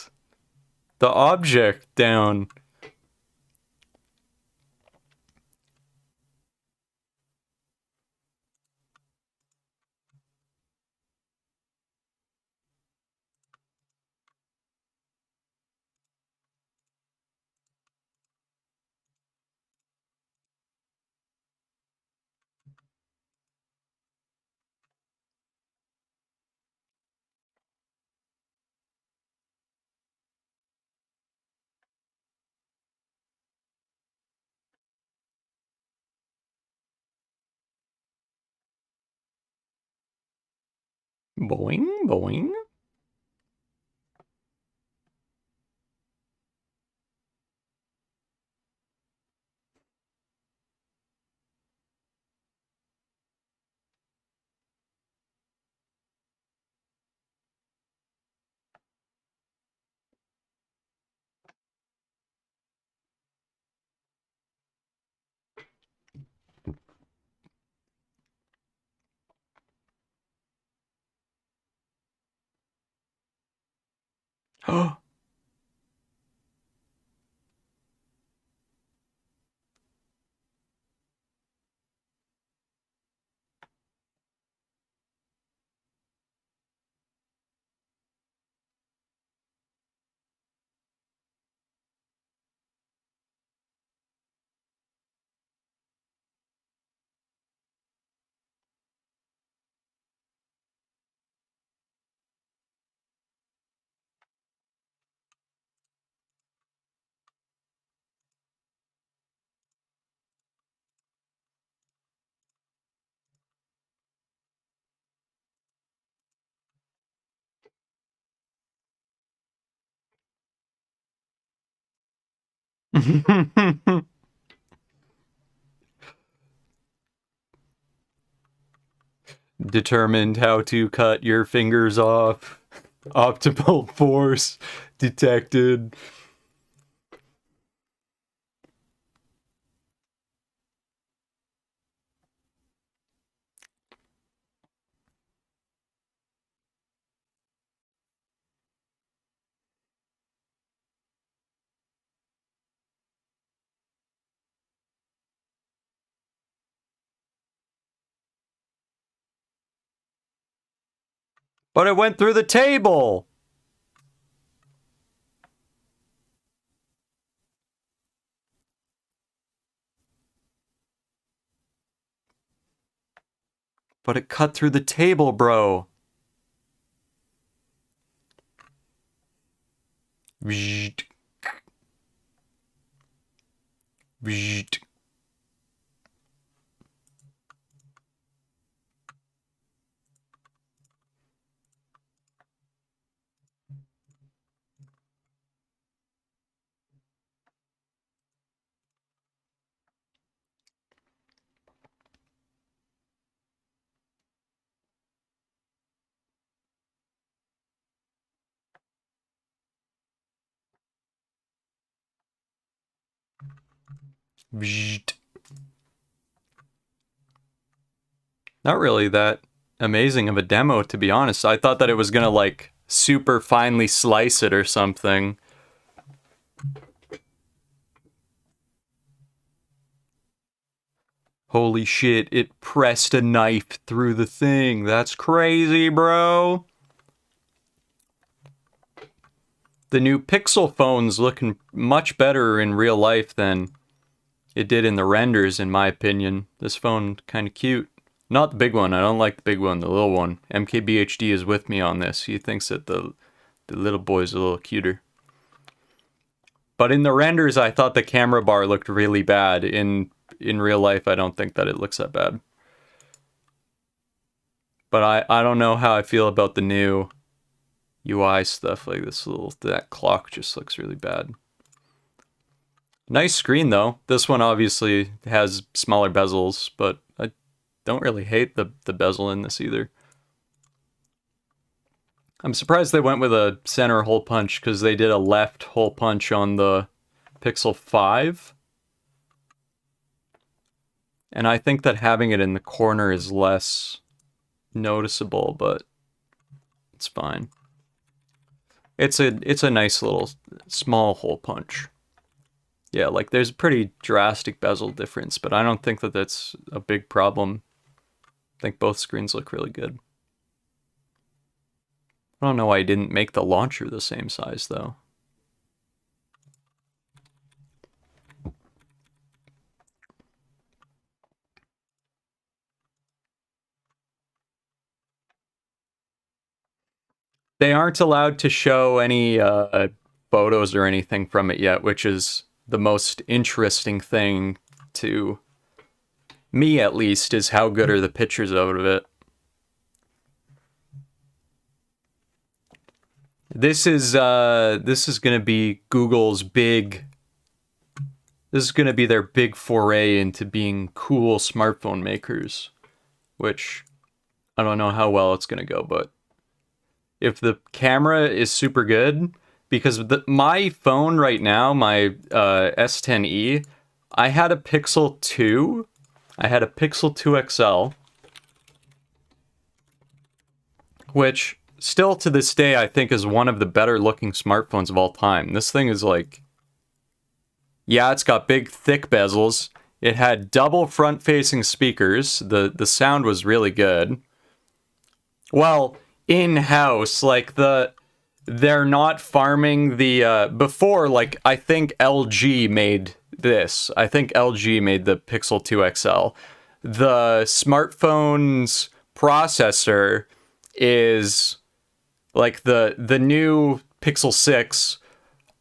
the object down. Boing, boing. Determined how to cut your fingers off. Optimal force detected. But it went through the table! But it cut through the table, bro. Vzzzt. Vzzzt. Vzzzt. Not really that amazing of a demo, to be honest. I thought that it was gonna, like, super finely slice it or something. Holy shit, it pressed a knife through the thing. That's crazy, bro. The new Pixel phone's looking much better in real life than it did in the renders, in my opinion. This phone kind of cute. Not the big one. I don't like the big one, the little one. MKBHD is with me on this. He thinks that the little boy's a little cuter. But in the renders, I thought the camera bar looked really bad. In real life, I don't think that it looks that bad. But I don't know how I feel about the new UI stuff. Like that clock just looks really bad. Nice screen though. This one obviously has smaller bezels, but I don't really hate the bezel in this either. I'm surprised they went with a center hole punch because they did a left hole punch on the Pixel 5. And I think that having it in the corner is less noticeable, but it's fine. It's a nice little small hole punch. Yeah, like there's a pretty drastic bezel difference, but I don't think that that's a big problem. I think both screens look really good. I don't know why I didn't make the launcher the same size though. They aren't allowed to show any photos or anything from it yet, which is the most interesting thing to me, at least, is how good are the pictures out of it. This is gonna be Google's big. This is gonna be their big foray into being cool smartphone makers, which I don't know how well it's gonna go, but if the camera is super good, because my phone right now, my S10e, I had a Pixel 2. I had a Pixel 2 XL, which still to this day I think is one of the better looking smartphones of all time. This thing is like, yeah, it's got big thick bezels. It had double front facing speakers. The sound was really good. Well, in-house, like they're not farming the before, like I think LG made this. I think LG made the Pixel 2 XL. The smartphone's processor is like the new Pixel 6,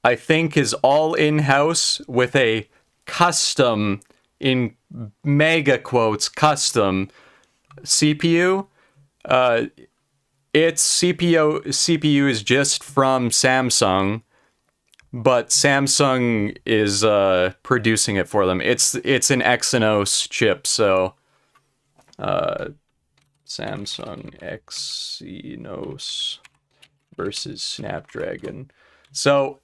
I think, is all in-house with a custom, in mega quotes, custom CPU. Its CPU is just from Samsung, but Samsung is producing it for them. It's an Exynos chip, so Samsung Exynos versus Snapdragon. So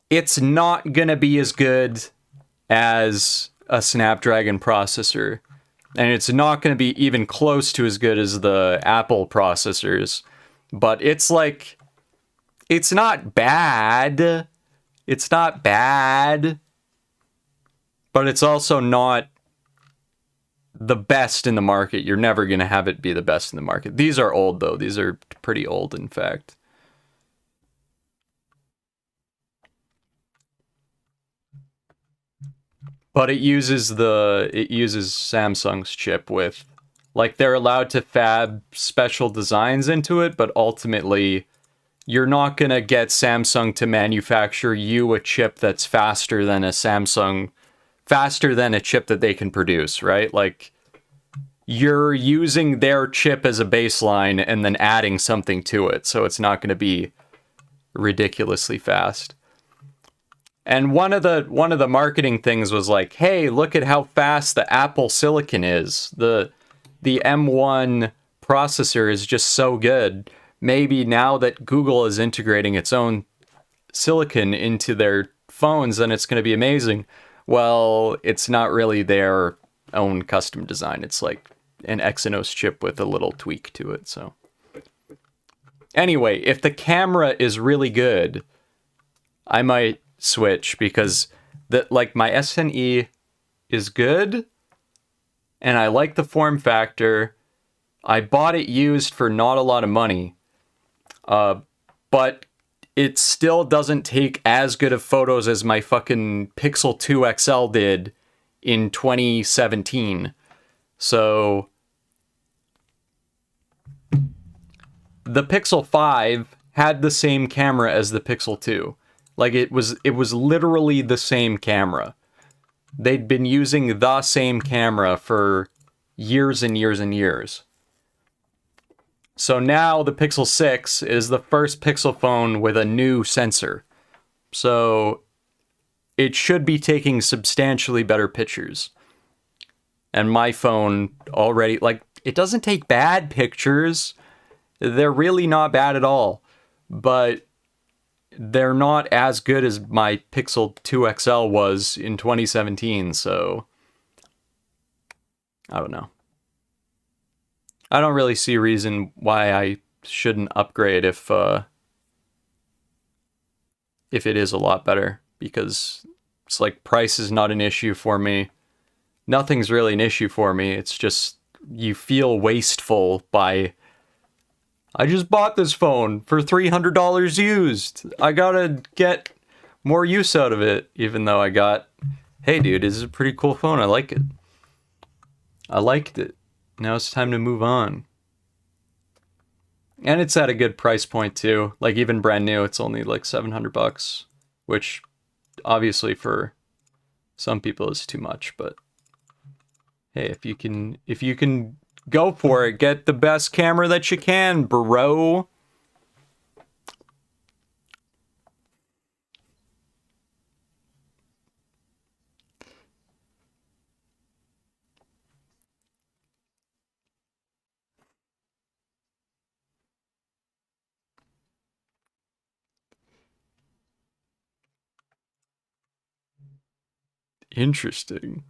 it's not gonna be as good as a Snapdragon processor, and it's not gonna be even close to as good as the Apple processors, but it's like, it's not bad. It's not bad, but it's also not the best in the market. You're never going to have it be the best in the market. These are old, though. These are pretty old, in fact. But it uses Samsung's chip with, like, they're allowed to fab special designs into it, but ultimately you're not going to get Samsung to manufacture you a chip that's faster than a chip that they can produce, right? Like, you're using their chip as a baseline and then adding something to it, so it's not going to be ridiculously fast. And one of the marketing things was like, hey, look at how fast the Apple silicon is. The M1 processor is just so good. Maybe now that Google is integrating its own silicon into their phones, then it's going to be amazing. Well, it's not really their own custom design. It's like an Exynos chip with a little tweak to it. So anyway, if the camera is really good, I might switch, because my SNE is good and I like the form factor. I bought it used for not a lot of money, but it still doesn't take as good of photos as my fucking Pixel 2 XL did in 2017. So the Pixel 5 had the same camera as the Pixel 2. Like, it was literally the same camera. They'd been using the same camera for years and years and years. So now the Pixel 6 is the first Pixel phone with a new sensor. So it should be taking substantially better pictures. And my phone already, like, it doesn't take bad pictures. They're really not bad at all. But they're not as good as my Pixel 2 XL was in 2017, so I don't know. I don't really see a reason why I shouldn't upgrade if it is a lot better, because it's like, price is not an issue for me. Nothing's really an issue for me. It's just, you feel wasteful by, I just bought this phone for $300 used. I gotta get more use out of it, even though I got, hey dude, this is a pretty cool phone. I like it. I liked it. Now it's time to move on. And it's at a good price point too. Like, even brand new, it's only like $700, which obviously for some people is too much, but hey, if you can go for it, get the best camera that you can, bro. Interesting.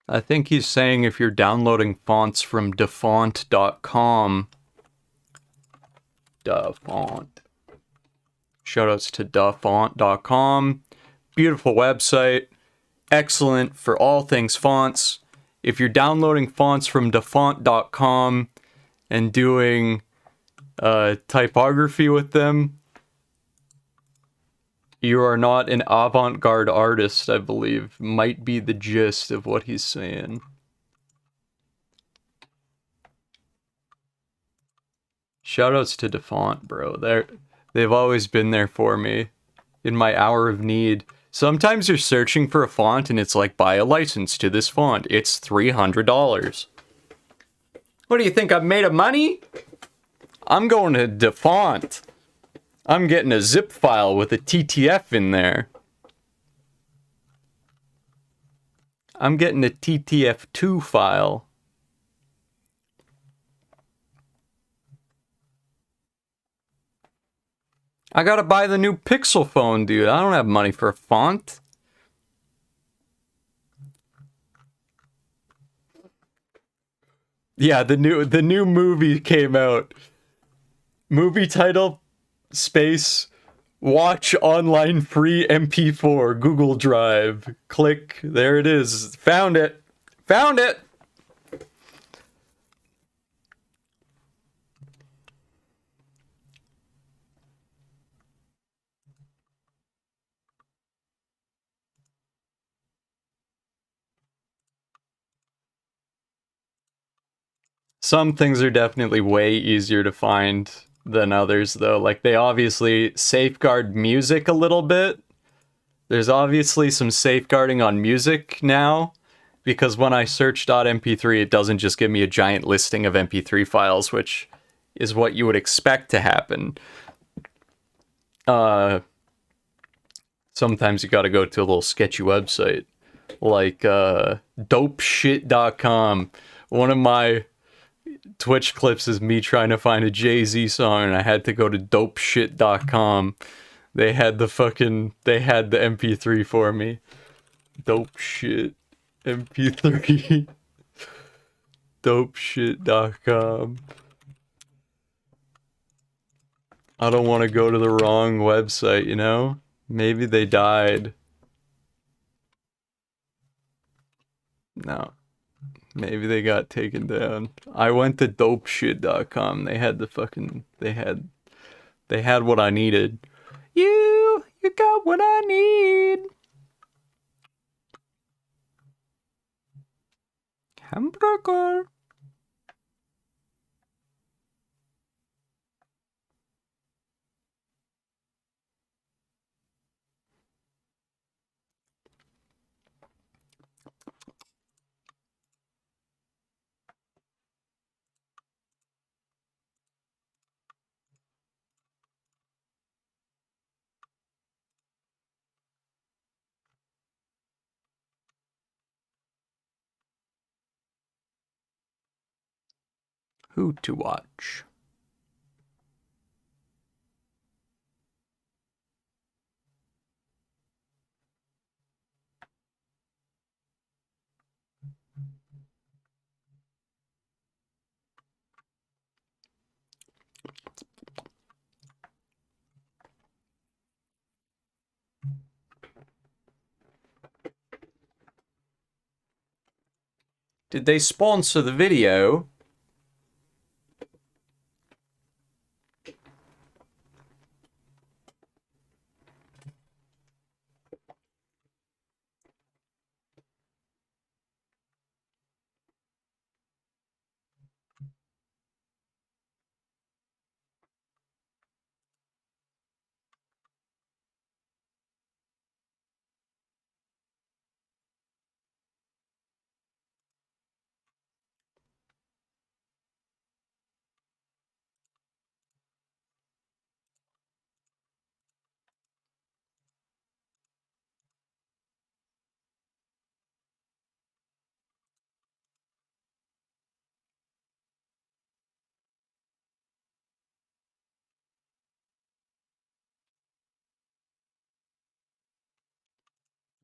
I think he's saying if you're downloading fonts from dafont.com. Dafont. Shoutouts to dafont.com. Beautiful website. Excellent for all things fonts. If you're downloading fonts from dafont.com and doing typography with them, you are not an avant-garde artist, I believe. Might be the gist of what he's saying. Shoutouts to DeFont, bro. They've always been there for me in my hour of need. Sometimes you're searching for a font and it's like, buy a license to this font. It's $300. What do you think, I'm made of money? I'm going to DeFont. I'm getting a zip file with a TTF in there. I'm getting a TTF2 file. I gotta buy the new Pixel phone, dude. I don't have money for a font. Yeah, the new movie came out. Movie title, space, watch online free MP4, Google Drive. Click, there it is. Found it. Found it! Some things are definitely way easier to find than others, though. Like, they obviously safeguard music a little bit. There's obviously some safeguarding on music now, because when I search .mp3, it doesn't just give me a giant listing of MP3 files, which is what you would expect to happen. Sometimes you gotta go to a little sketchy website, like dopeshit.com. One of my Twitch clips is me trying to find a Jay-Z song, and I had to go to dopeshit.com. They had the MP3 for me. Dope shit. MP3. Dopeshit.com. I don't want to go to the wrong website, you know? Maybe they died. No. Maybe they got taken down. I went to dopeshit.com. They had they had what I needed. You got what I need. Hamburger. Who to watch? Did they sponsor the video?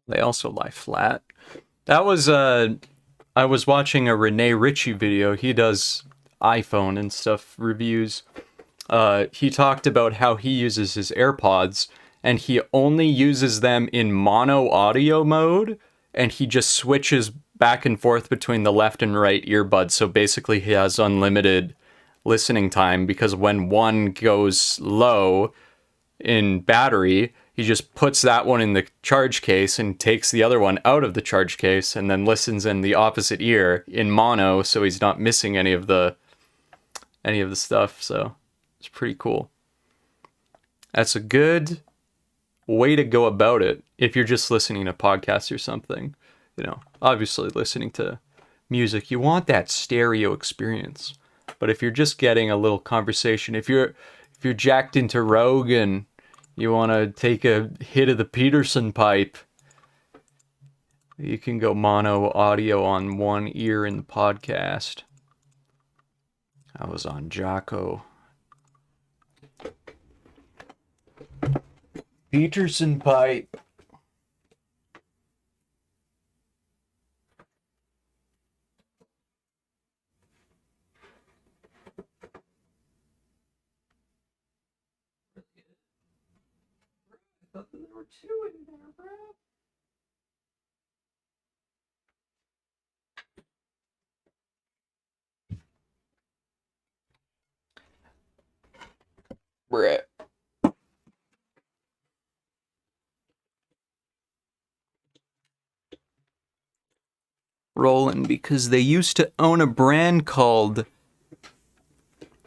They also lie flat. That was I was watching a Rene Ritchie video. He does iPhone and stuff reviews. He talked about how he uses his AirPods, and he only uses them in mono audio mode, and he just switches back and forth between the left and right earbuds. So basically he has unlimited listening time, because when one goes low in battery, he just puts that one in the charge case and takes the other one out of the charge case and then listens in the opposite ear in mono, so he's not missing any of the stuff. So It's pretty cool. That's a good way to go about it if you're just listening to podcasts or something. You know, obviously listening to music, you want that stereo experience. But if you're just getting a little conversation, if you're jacked into Rogan, you want to take a hit of the Peterson pipe, you can go mono audio on one ear in the podcast. I was on Jocko. Peterson pipe. I thought there were two in there, bro. Brett. Rolling because they used to own a brand called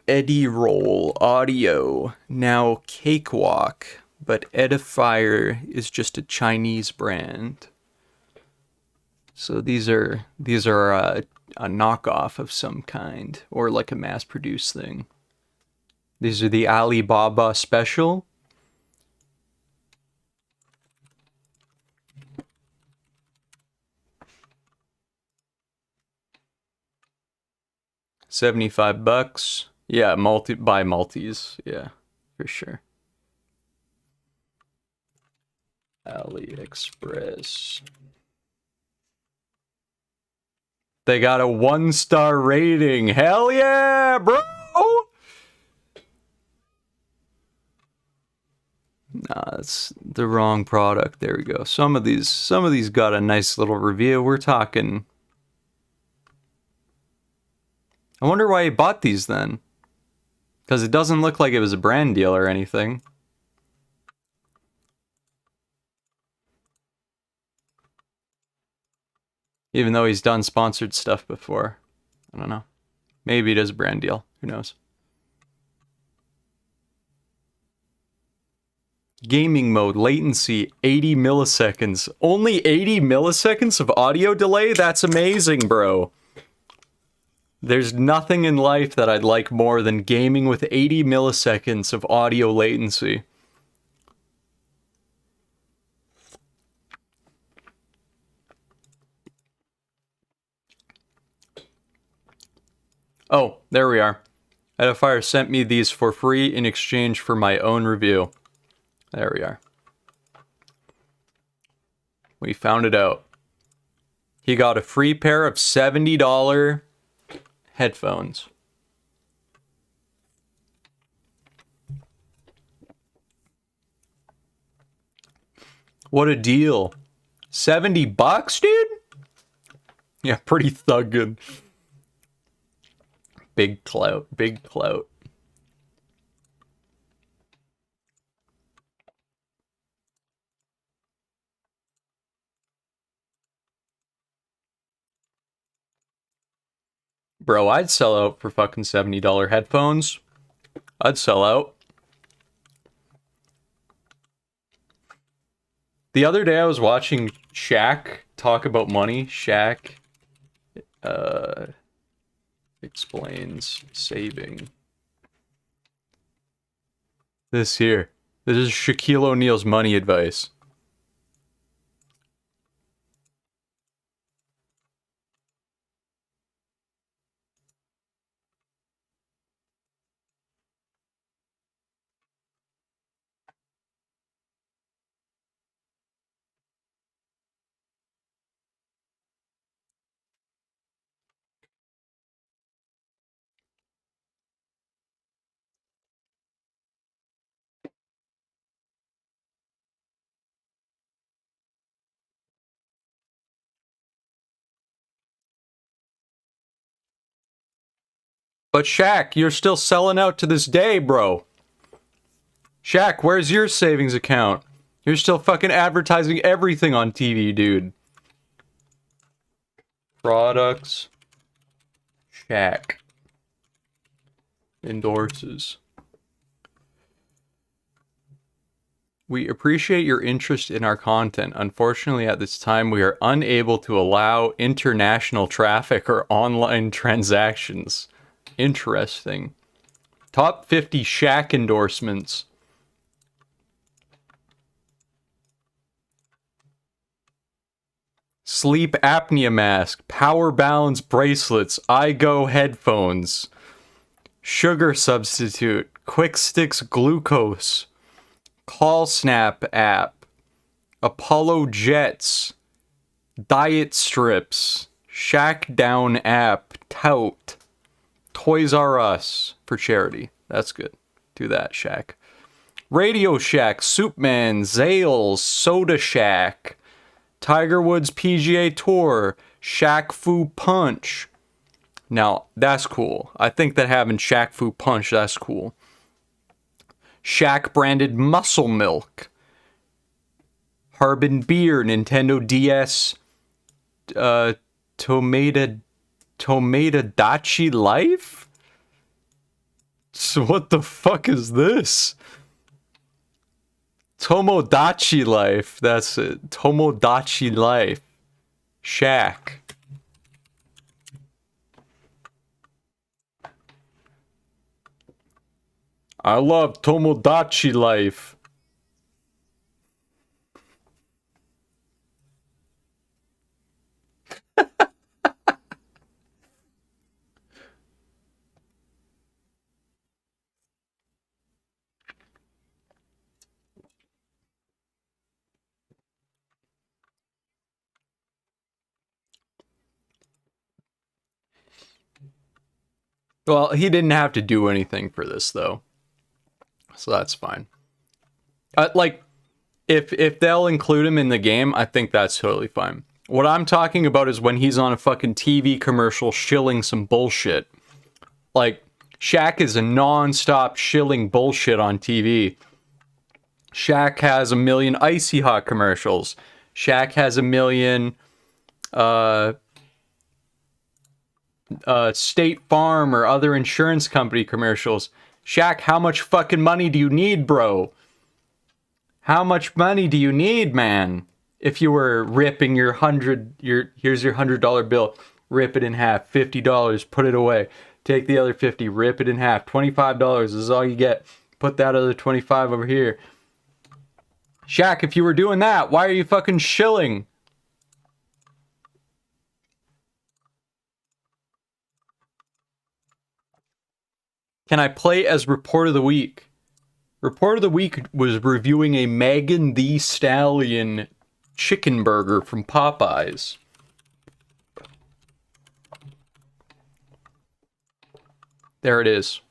Eddie Roll Audio, now Cakewalk, but Edifier is just a Chinese brand. So these are a knockoff of some kind, or like a mass-produced thing. These are the Alibaba Special. $75. Yeah, buy multis. Yeah, for sure. AliExpress. They got a 1-star rating. Hell yeah, bro! Nah, that's the wrong product. There we go. Some of these got a nice little review. We're talking. I wonder why he bought these then. Because it doesn't look like it was a brand deal or anything. Even though he's done sponsored stuff before. I don't know. Maybe it is a brand deal. Who knows? Gaming mode, latency, 80 milliseconds. Only 80 milliseconds of audio delay? That's amazing, bro. There's nothing in life that I'd like more than gaming with 80 milliseconds of audio latency. Oh, there we are. Edifier sent me these for free in exchange for my own review. There we are. We found it out. He got a free pair of $70 headphones. What a deal. 70 bucks, dude? Yeah, pretty thuggin'. Big clout, big clout. Bro, I'd sell out for fucking $70 headphones. I'd sell out. The other day I was watching Shack talk about money. Shack explains saving. This here. This is Shaquille O'Neal's money advice. But Shaq, you're still selling out to this day, bro. Shaq, where's your savings account? You're still fucking advertising everything on TV, dude. Products. Shaq endorses. We appreciate your interest in our content. Unfortunately, at this time, we are unable to allow international traffic or online transactions. Interesting. Top 50 Shack endorsements. Sleep apnea mask, power balance bracelets, iGo headphones, sugar substitute, Quick Sticks glucose, Call Snap app, Apollo Jets, diet strips, Shack Down app, tout, Toys R Us for charity. That's good. Do that, Shack. Radio Shack, Soupman, Zales, Soda Shack, Tiger Woods PGA Tour, Shaq Fu Punch. Now, that's cool. I think that having Shaq Fu Punch, that's cool. Shaq branded Muscle Milk. Harbin Beer, Nintendo DS, Tomodachi Life? So what the fuck is this? Tomodachi Life. That's it. Tomodachi Life. Shack. I love Tomodachi Life. Well, he didn't have to do anything for this, though. So that's fine. Like, if they'll include him in the game, I think that's totally fine. What I'm talking about is when he's on a fucking TV commercial shilling some bullshit. Like, Shaq is a non-stop shilling bullshit on TV. Shaq has a million Icy Hot commercials. Shaq has a million State Farm or other insurance company commercials. Shaq, how much fucking money do you need, bro? How much money do you need, man? If you were ripping here's your $100 bill, rip it in half, $50, put it away. Take the other 50, rip it in half, $25 is all you get. Put that other 25 over here. Shaq, if you were doing that, why are you fucking shilling? Can I play as Report of the Week? Report of the Week was reviewing a Megan Thee Stallion chicken burger from Popeyes. There it is.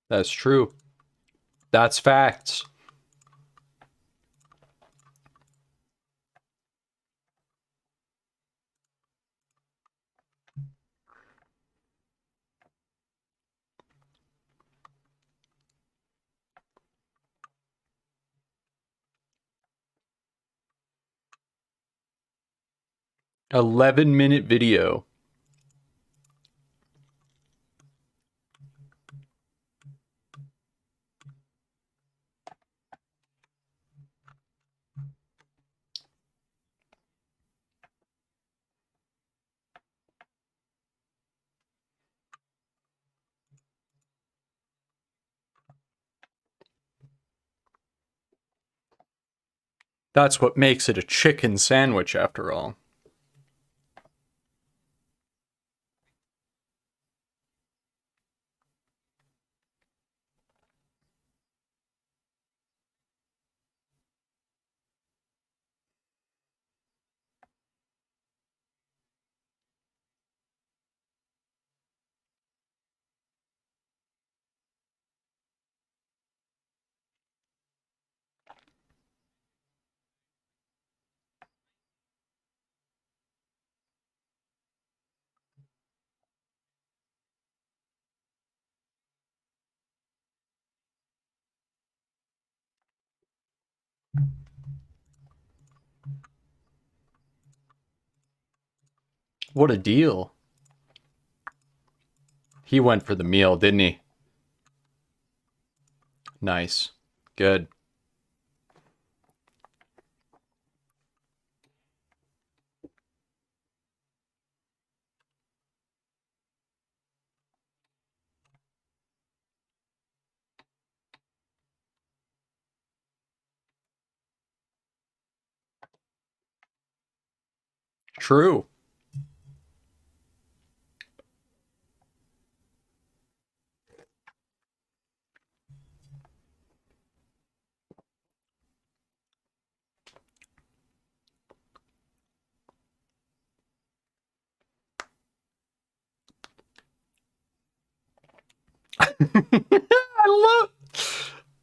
That's true. That's facts. $11-minute video. That's what makes it a chicken sandwich, after all. What a deal. He went for the meal, didn't he? Nice. Good. True.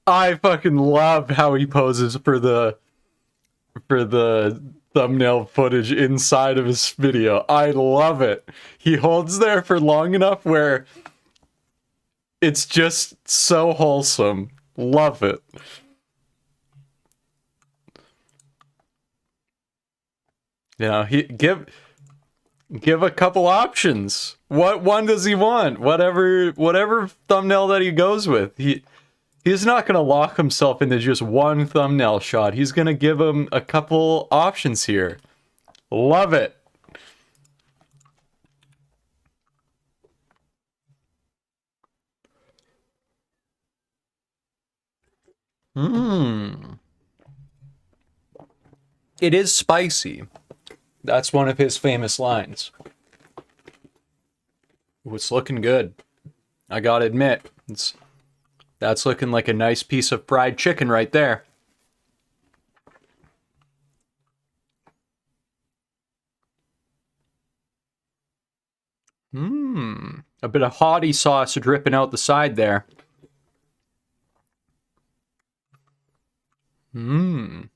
I fucking love how he poses for the thumbnail footage inside of his video. I love it. He holds there for long enough where it's just so wholesome. Love it. You know, he give a couple options. What one does he want? Whatever thumbnail that he goes with. He's not going to lock himself into just one thumbnail shot. He's going to give him a couple options here. Love it. Mmm. It is spicy. That's one of his famous lines. Ooh, it's looking good. I gotta admit, that's looking like a nice piece of fried chicken right there. Mmm. A bit of hottie sauce dripping out the side there. Mmm.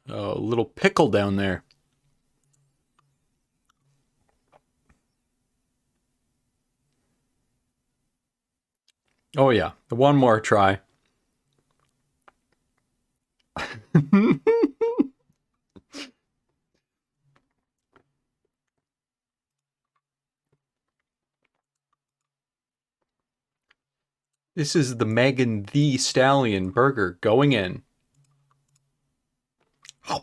Oh, a little pickle down there. Oh yeah, one more try. This is the Megan Thee Stallion burger going in. Oh.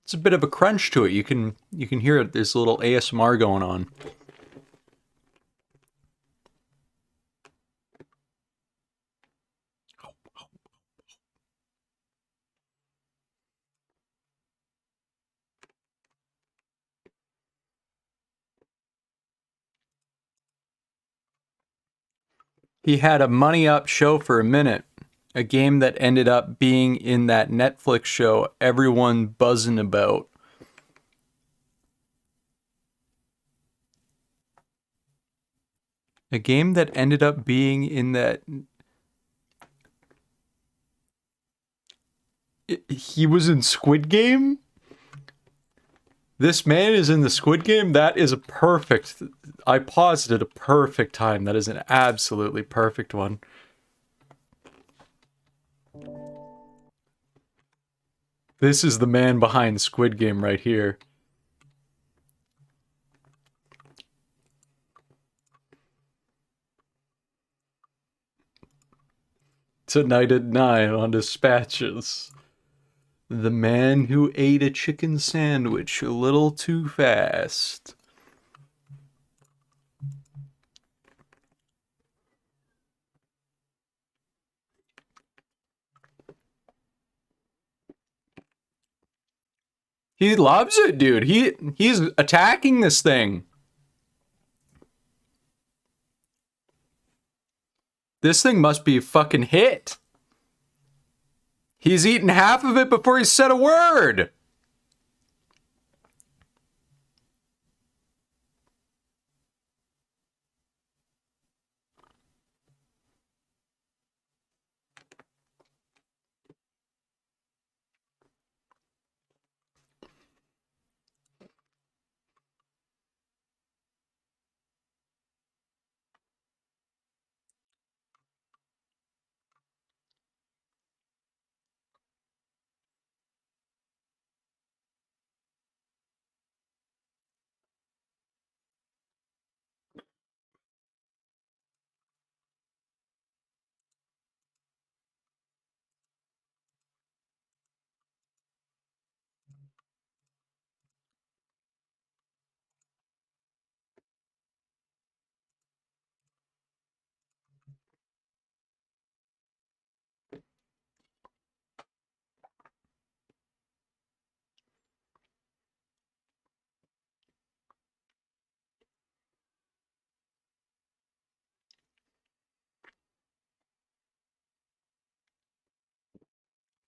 It's a bit of a crunch to it. You can hear it. There's a little ASMR going on. He had a money up show for a minute. A game that ended up being in that Netflix show everyone buzzing about. A game that ended up being in that... He was in Squid Game? This man is in the Squid Game? That is a perfect... I paused at a perfect time. That is an absolutely perfect one. This is the man behind Squid Game right here. Tonight at 9 on Dispatches. The man who ate a chicken sandwich a little too fast. He loves it, dude. He's attacking this thing. This thing must be a fucking hit. He's eaten half of it before he said a word.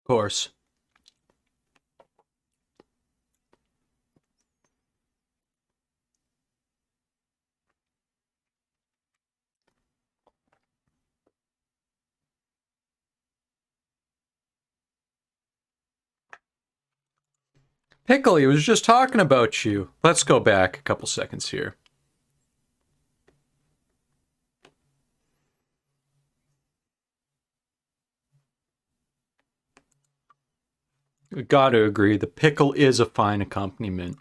Of course. Pickle, he was just talking about you. Let's go back a couple seconds here. Gotta agree, the pickle is a fine accompaniment.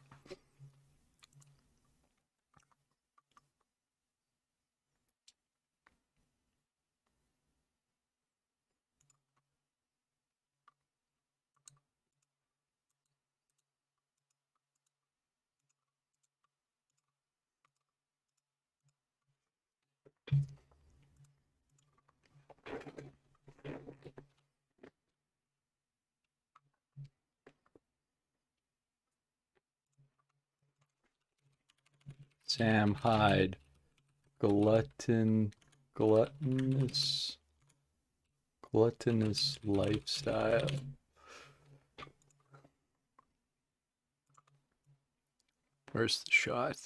Sam Hyde. Gluttonous lifestyle. Where's the shot?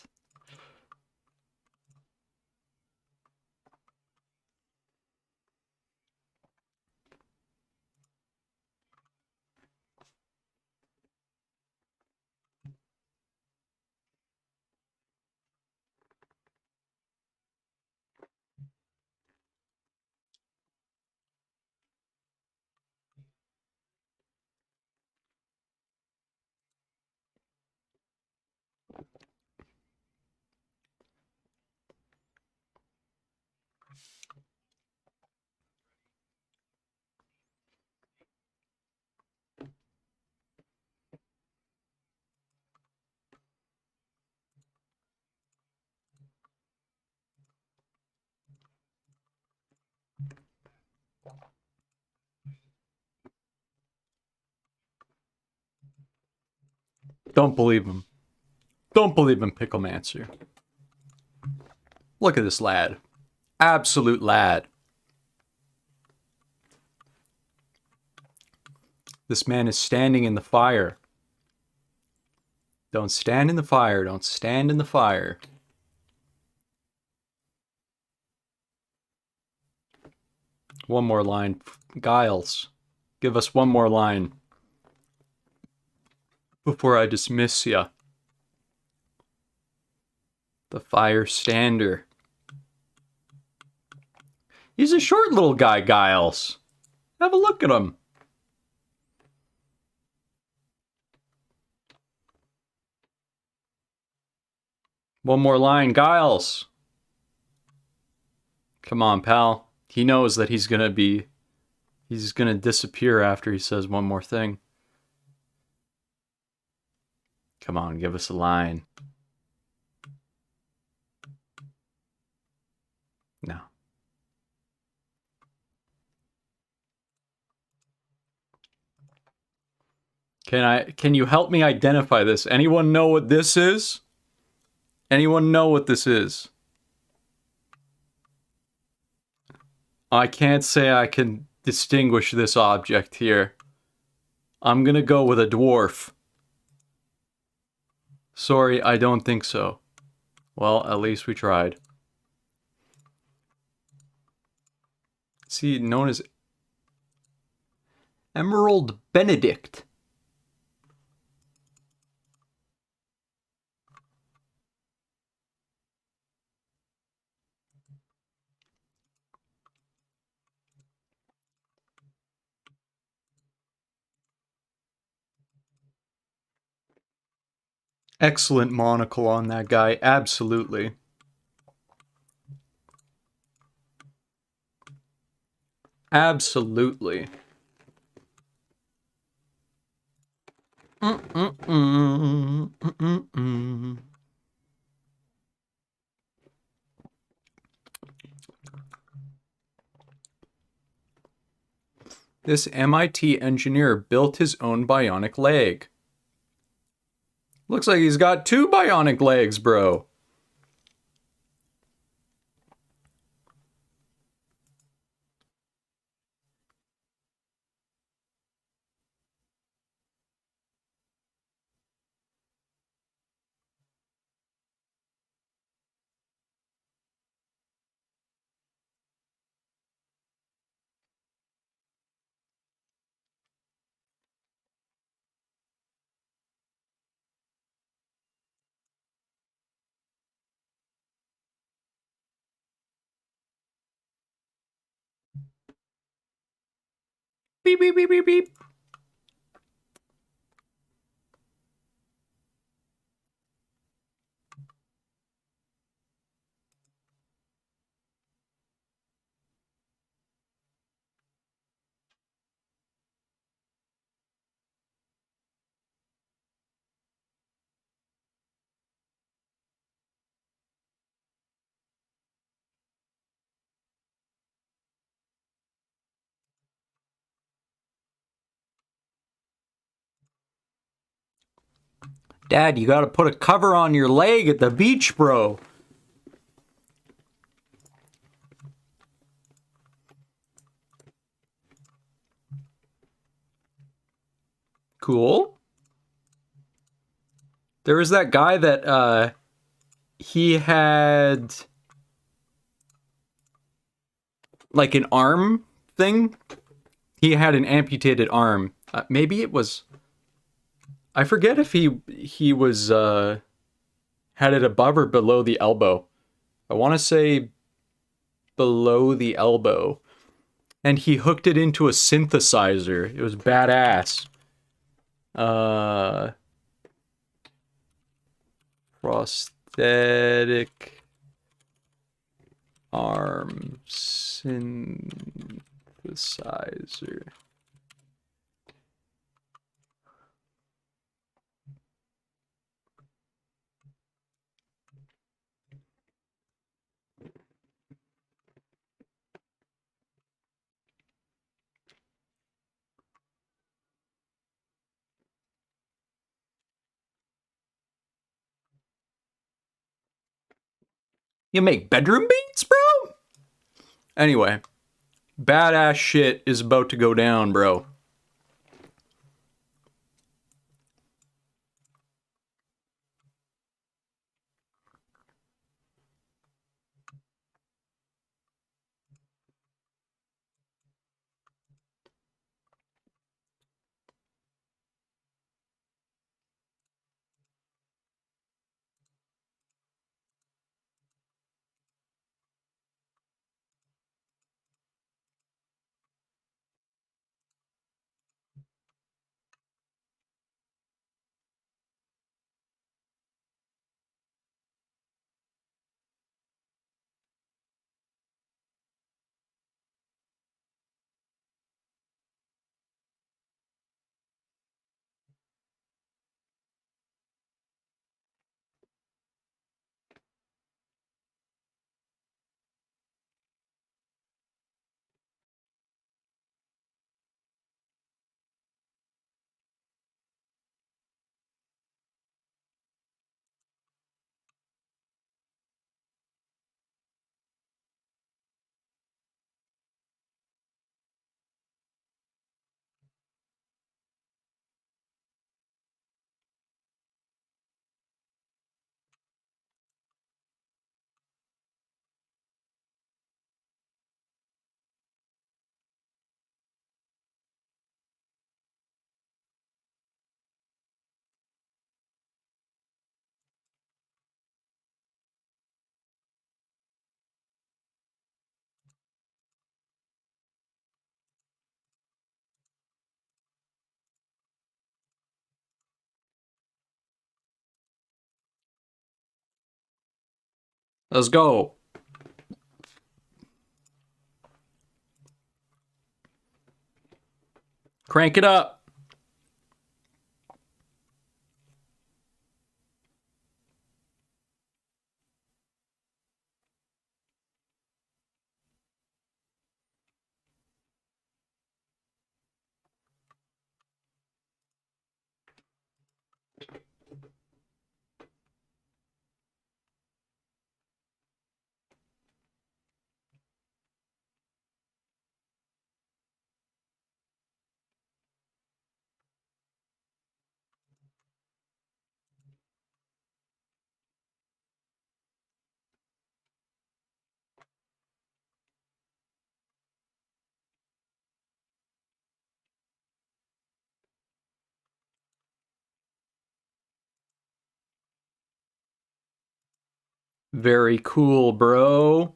Don't believe him. Don't believe him, Picklemancer. Look at this lad. Absolute lad. This man is standing in the fire. Don't stand in the fire. Don't stand in the fire. One more line. Giles, give us one more line before I dismiss ya. The fire stander. He's a short little guy, Giles. Have a look at him. One more line, Giles. Come on, pal. He knows that he's gonna disappear after he says one more thing. Come on, give us a line. No. Can you help me identify this? Anyone know what this is? Anyone know what this is? I can't say I can distinguish this object here. I'm gonna go with a dwarf. Sorry, I don't think so. Well, at least we tried. See, known as Emerald Benedict. Excellent monocle on that guy, absolutely. Absolutely. This MIT engineer built his own bionic leg. Looks like he's got 2 bionic legs, bro. beep, beep, beep, beep, beep. Dad, you gotta put a cover on your leg at the beach, bro. Cool. There was that guy that, he had like an arm thing. He had an amputated arm. Maybe it was, I forget if he was had it above or below the elbow. I want to say below the elbow. And he hooked it into a synthesizer. It was badass. Prosthetic arm synthesizer. You make bedroom beats, bro? Anyway, badass shit is about to go down, bro. Let's go. Crank it up. Very cool, bro.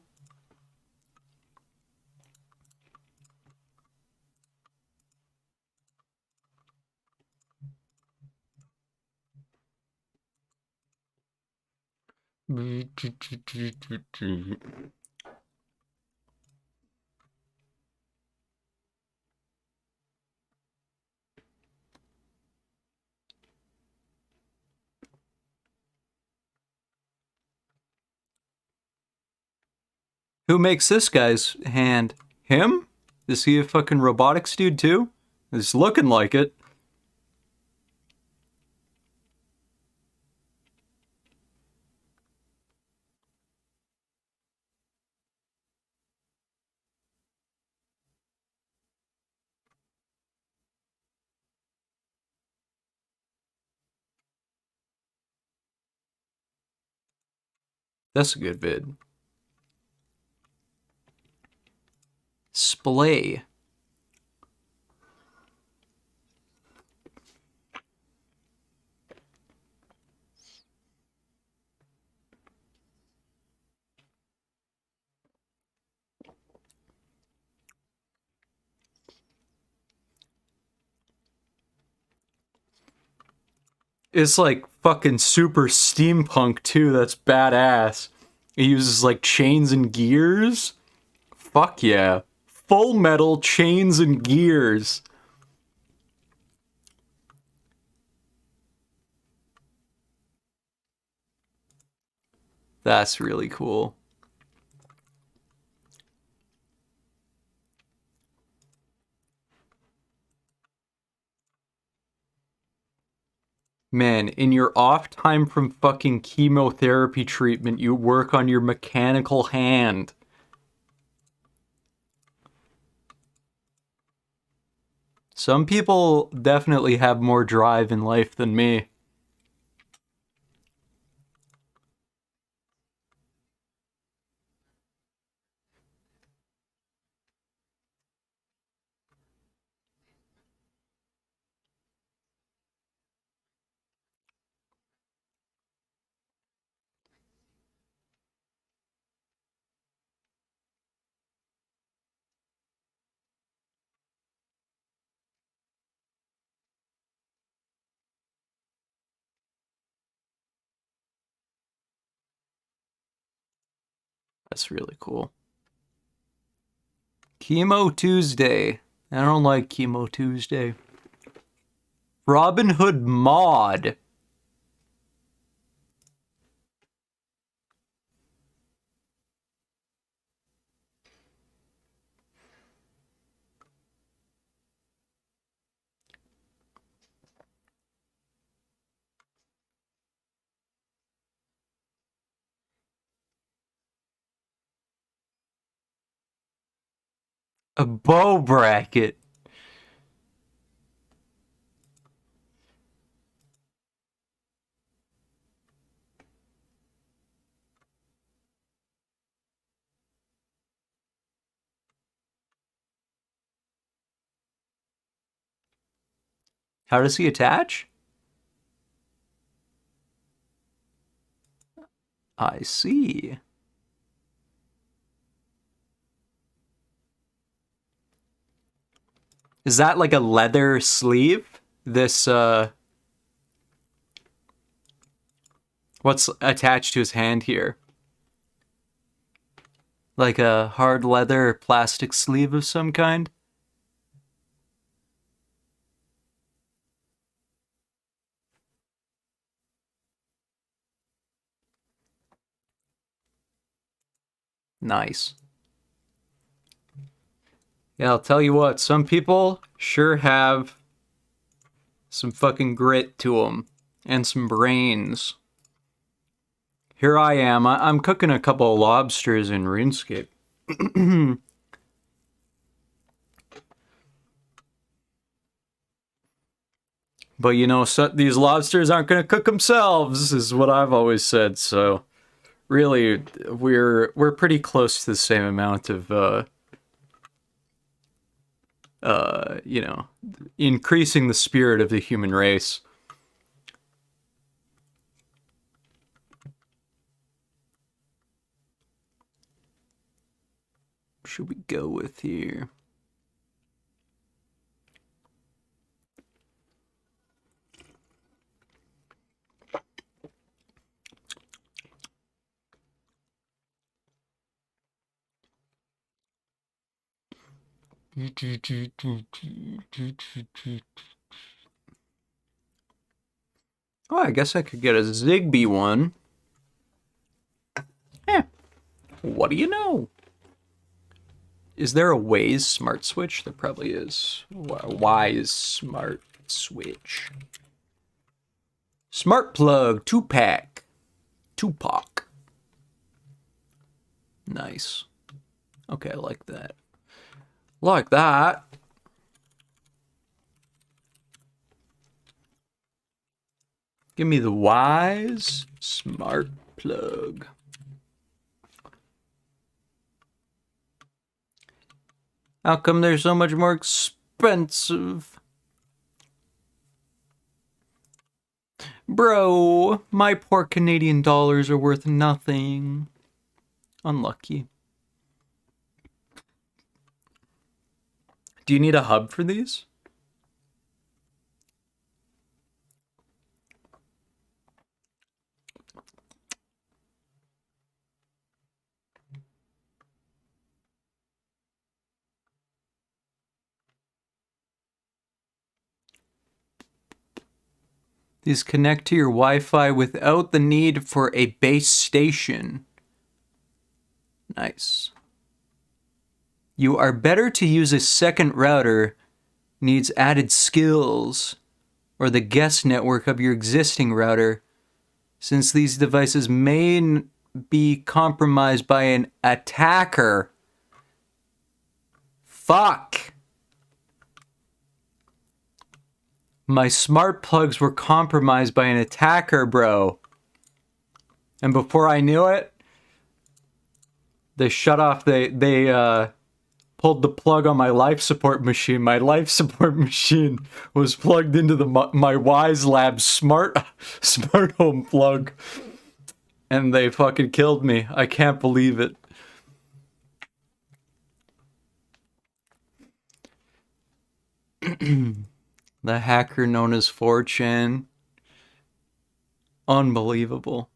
Who makes this guy's hand? Him? Is he a fucking robotics dude too? It's looking like it. That's a good vid. Splay. It's like fucking super steampunk too. That's badass. He uses like chains and gears. Fuck yeah. Full metal chains and gears. That's really cool. Man, in your off time from fucking chemotherapy treatment, you work on your mechanical hand. Some people definitely have more drive in life than me. That's really cool. Chemo Tuesday. I don't like Chemo Tuesday. Robin Hood mod. A bow bracket. How does he attach? I see. Is that like a leather sleeve? This, what's attached to his hand here? Like a hard leather or plastic sleeve of some kind? Nice. Yeah, I'll tell you what, some people sure have some fucking grit to them and some brains. Here I am. I'm cooking a couple of lobsters in RuneScape. But you know, these lobsters aren't going to cook themselves, is what I've always said. So really, we're pretty close to the same amount of you know, increasing the spirit of the human race. Should we go with here? Oh, I guess I could get a Zigbee one. Eh, what do you know? Is there a Waze smart switch? There probably is. Wise smart switch. Smart plug 2-pack. Tupac. Nice. Okay, I like that. Like that. Give me the Wise smart plug. How come they're so much more expensive? Bro, my poor Canadian dollars are worth nothing. Unlucky. Do you need a hub for these? These connect to your Wi-Fi without the need for a base station. Nice. You are better to use a second router, needs added skills, or the guest network of your existing router, since these devices may be compromised by an attacker. Fuck! My smart plugs were compromised by an attacker, bro. And before I knew it, they shut off, they pulled the plug on my life support machine. My life support machine was plugged into my Wise Lab smart home plug. And they fucking killed me. I can't believe it. The hacker known as 4chan. Unbelievable.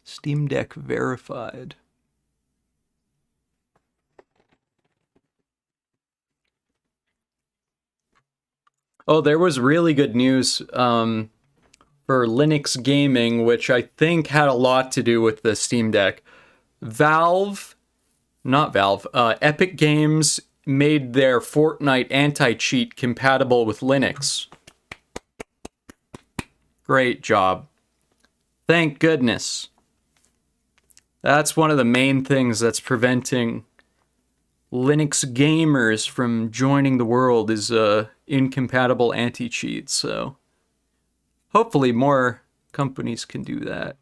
Steam Deck verified. Oh, there was really good news for Linux gaming, which I think had a lot to do with the Steam Deck. Epic Games made their Fortnite anti-cheat compatible with Linux. Great job. Thank goodness. That's one of the main things that's preventing Linux gamers from joining the world is incompatible anti-cheat. So hopefully more companies can do that.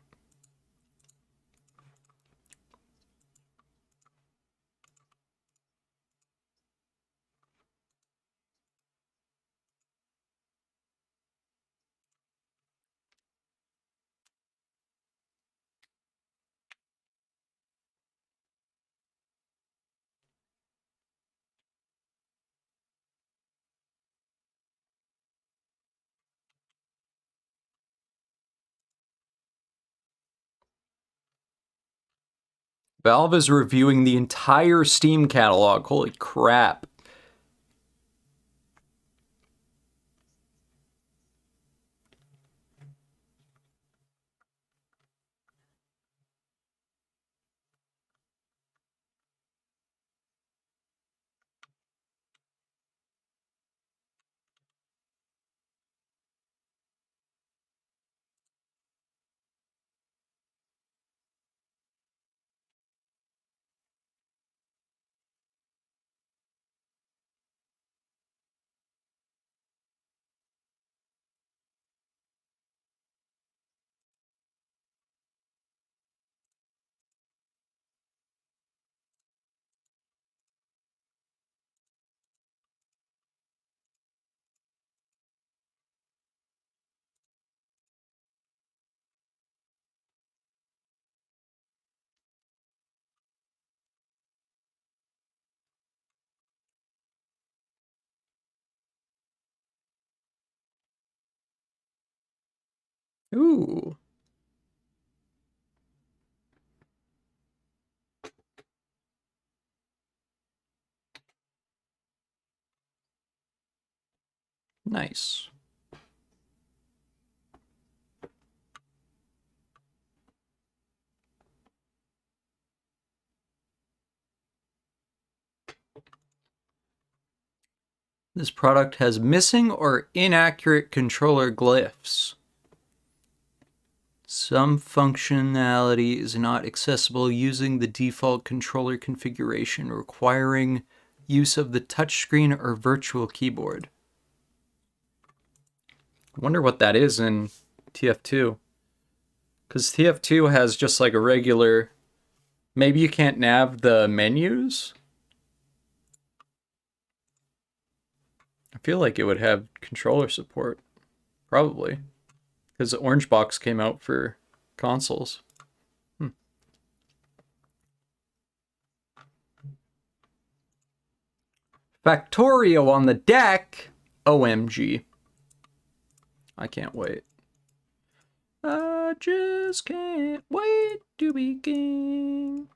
Valve is reviewing the entire Steam catalog. Holy crap. Ooh. Nice. This product has missing or inaccurate controller glyphs. Some functionality is not accessible using the default controller configuration, requiring use of the touchscreen or virtual keyboard. I wonder what that is in TF2. Because TF2 has just like a regular... Maybe you can't nav the menus? I feel like it would have controller support. Probably. Because the Orange Box came out for consoles. Factorio on the deck! OMG. I can't wait. I just can't wait to begin.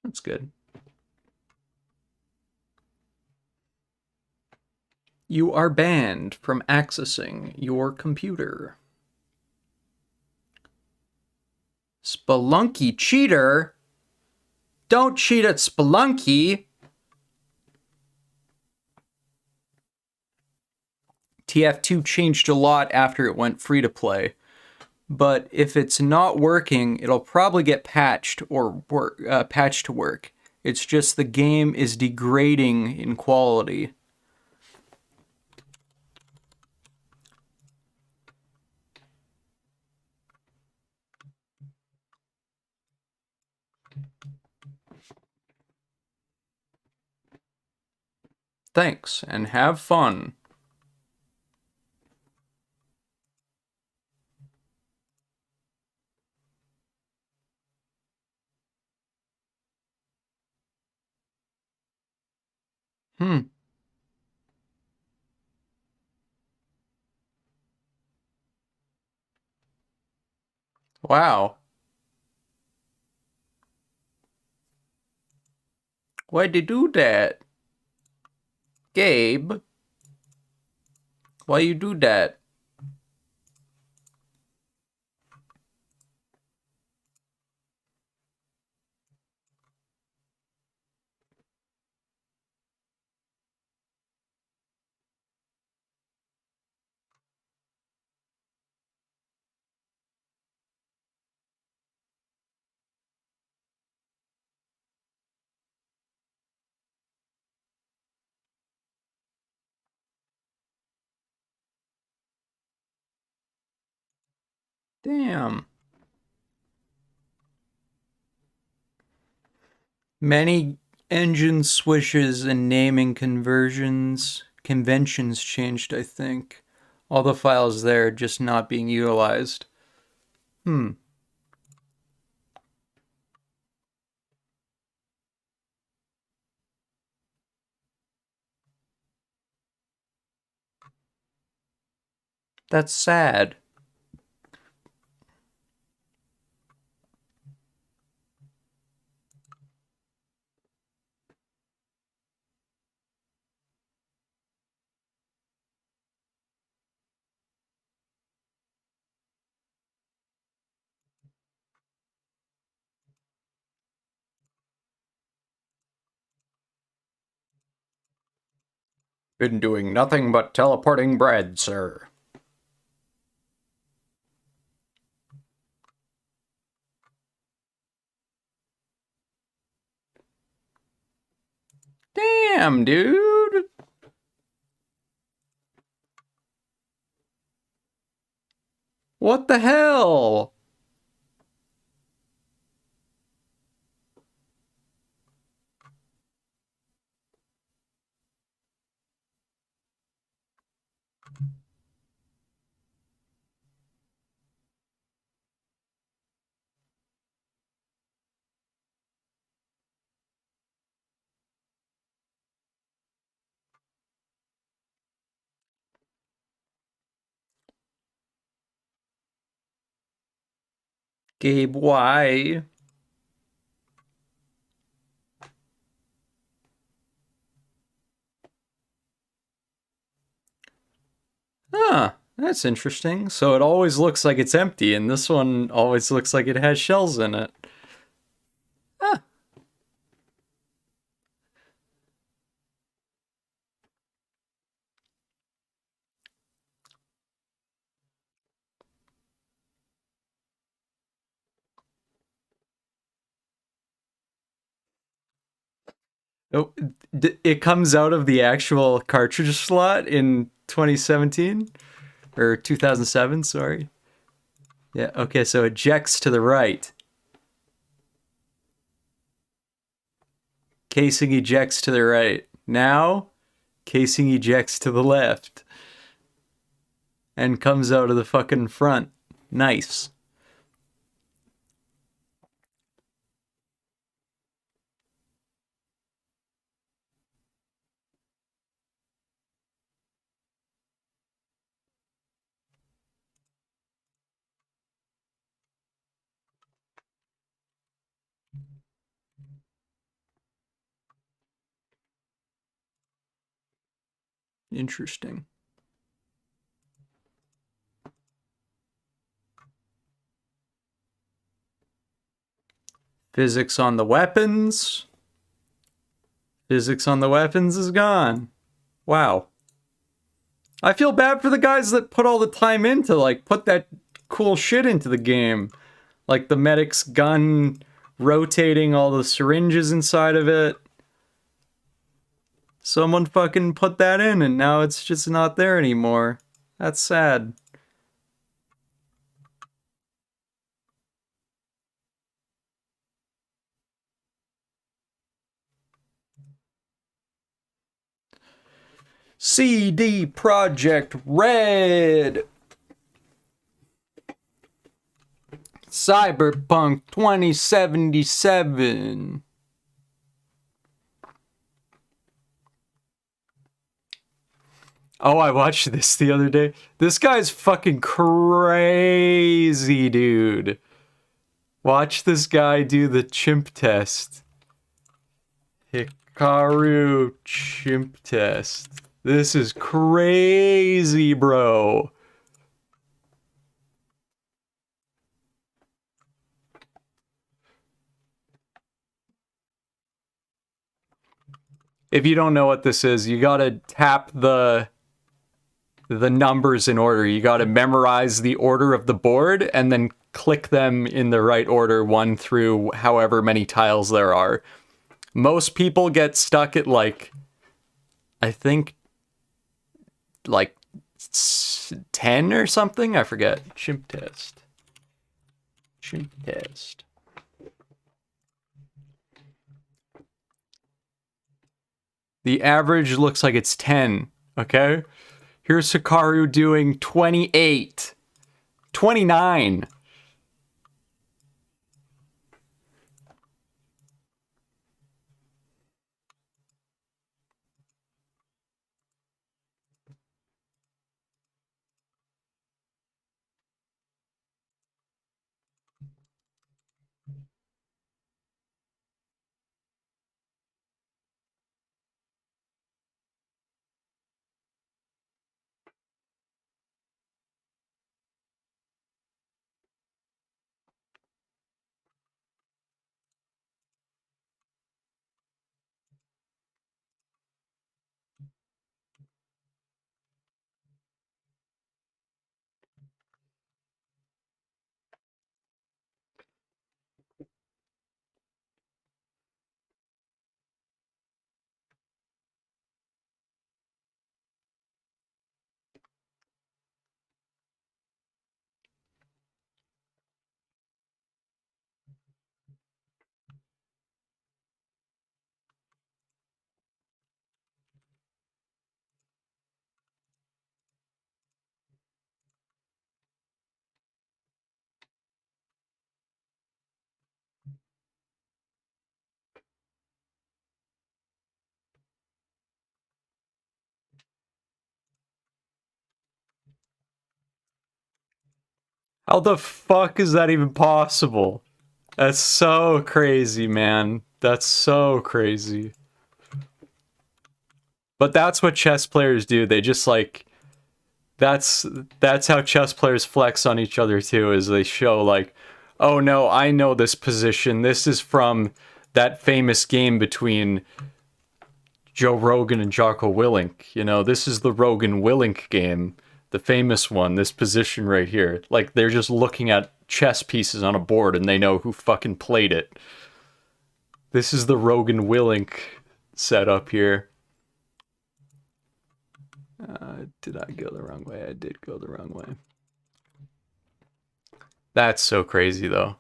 That's good. You are banned from accessing your computer. Spelunky cheater? Don't cheat at Spelunky! TF2 changed a lot after it went free to play. But if it's not working, it'll probably get patched or patched to work. It's just the game is degrading in quality. Thanks, and have fun. Wow. Why'd you do that? Gabe? Why you do that? Damn. Many engine switches and naming conventions changed, I think. All the files there just not being utilized. That's sad. Been doing nothing but teleporting bread, sir. Damn, dude. What the hell? Gabe Y. Huh, that's interesting. So it always looks like it's empty, and this one always looks like it has shells in it. Huh. Oh, it comes out of the actual cartridge slot in 2017 or 2007, sorry. Yeah, okay, so ejects to the right. Casing ejects to the right. Now, casing ejects to the left. And comes out of the fucking front. Nice. Interesting. Physics on the weapons. Physics on the weapons is gone. Wow. I feel bad for the guys that put all the time into, like, put that cool shit into the game. Like the medic's gun rotating all the syringes inside of it. Someone fucking put that in and now it's just not there anymore. That's sad. CD Project Red. Cyberpunk 2077. Oh, I watched this the other day. This guy's fucking crazy, dude. Watch this guy do the chimp test. Hikaru chimp test. This is crazy, bro. If you don't know what this is, you gotta tap the numbers in order. You gotta memorize the order of the board and then click them in the right order, one through however many tiles there are. Most people get stuck at like, I think, like 10 or something. I forget. Chimp test. Chimp test. The average looks like it's 10, okay? Here's Hikaru doing 28. 29. How the fuck is that even possible? That's so crazy, man. That's so crazy. But that's what chess players do. They just like that's how chess players flex on each other too, is they show like, oh no, I know this position. This is from that famous game between Joe Rogan and Jocko Willink. You know, this is the Rogan Willink game, the famous one, this position right here. Like they're just looking at chess pieces on a board and they know who fucking played it. This is the Rogan Willink setup here. Did I go the wrong way? I did go the wrong way. That's so crazy, though.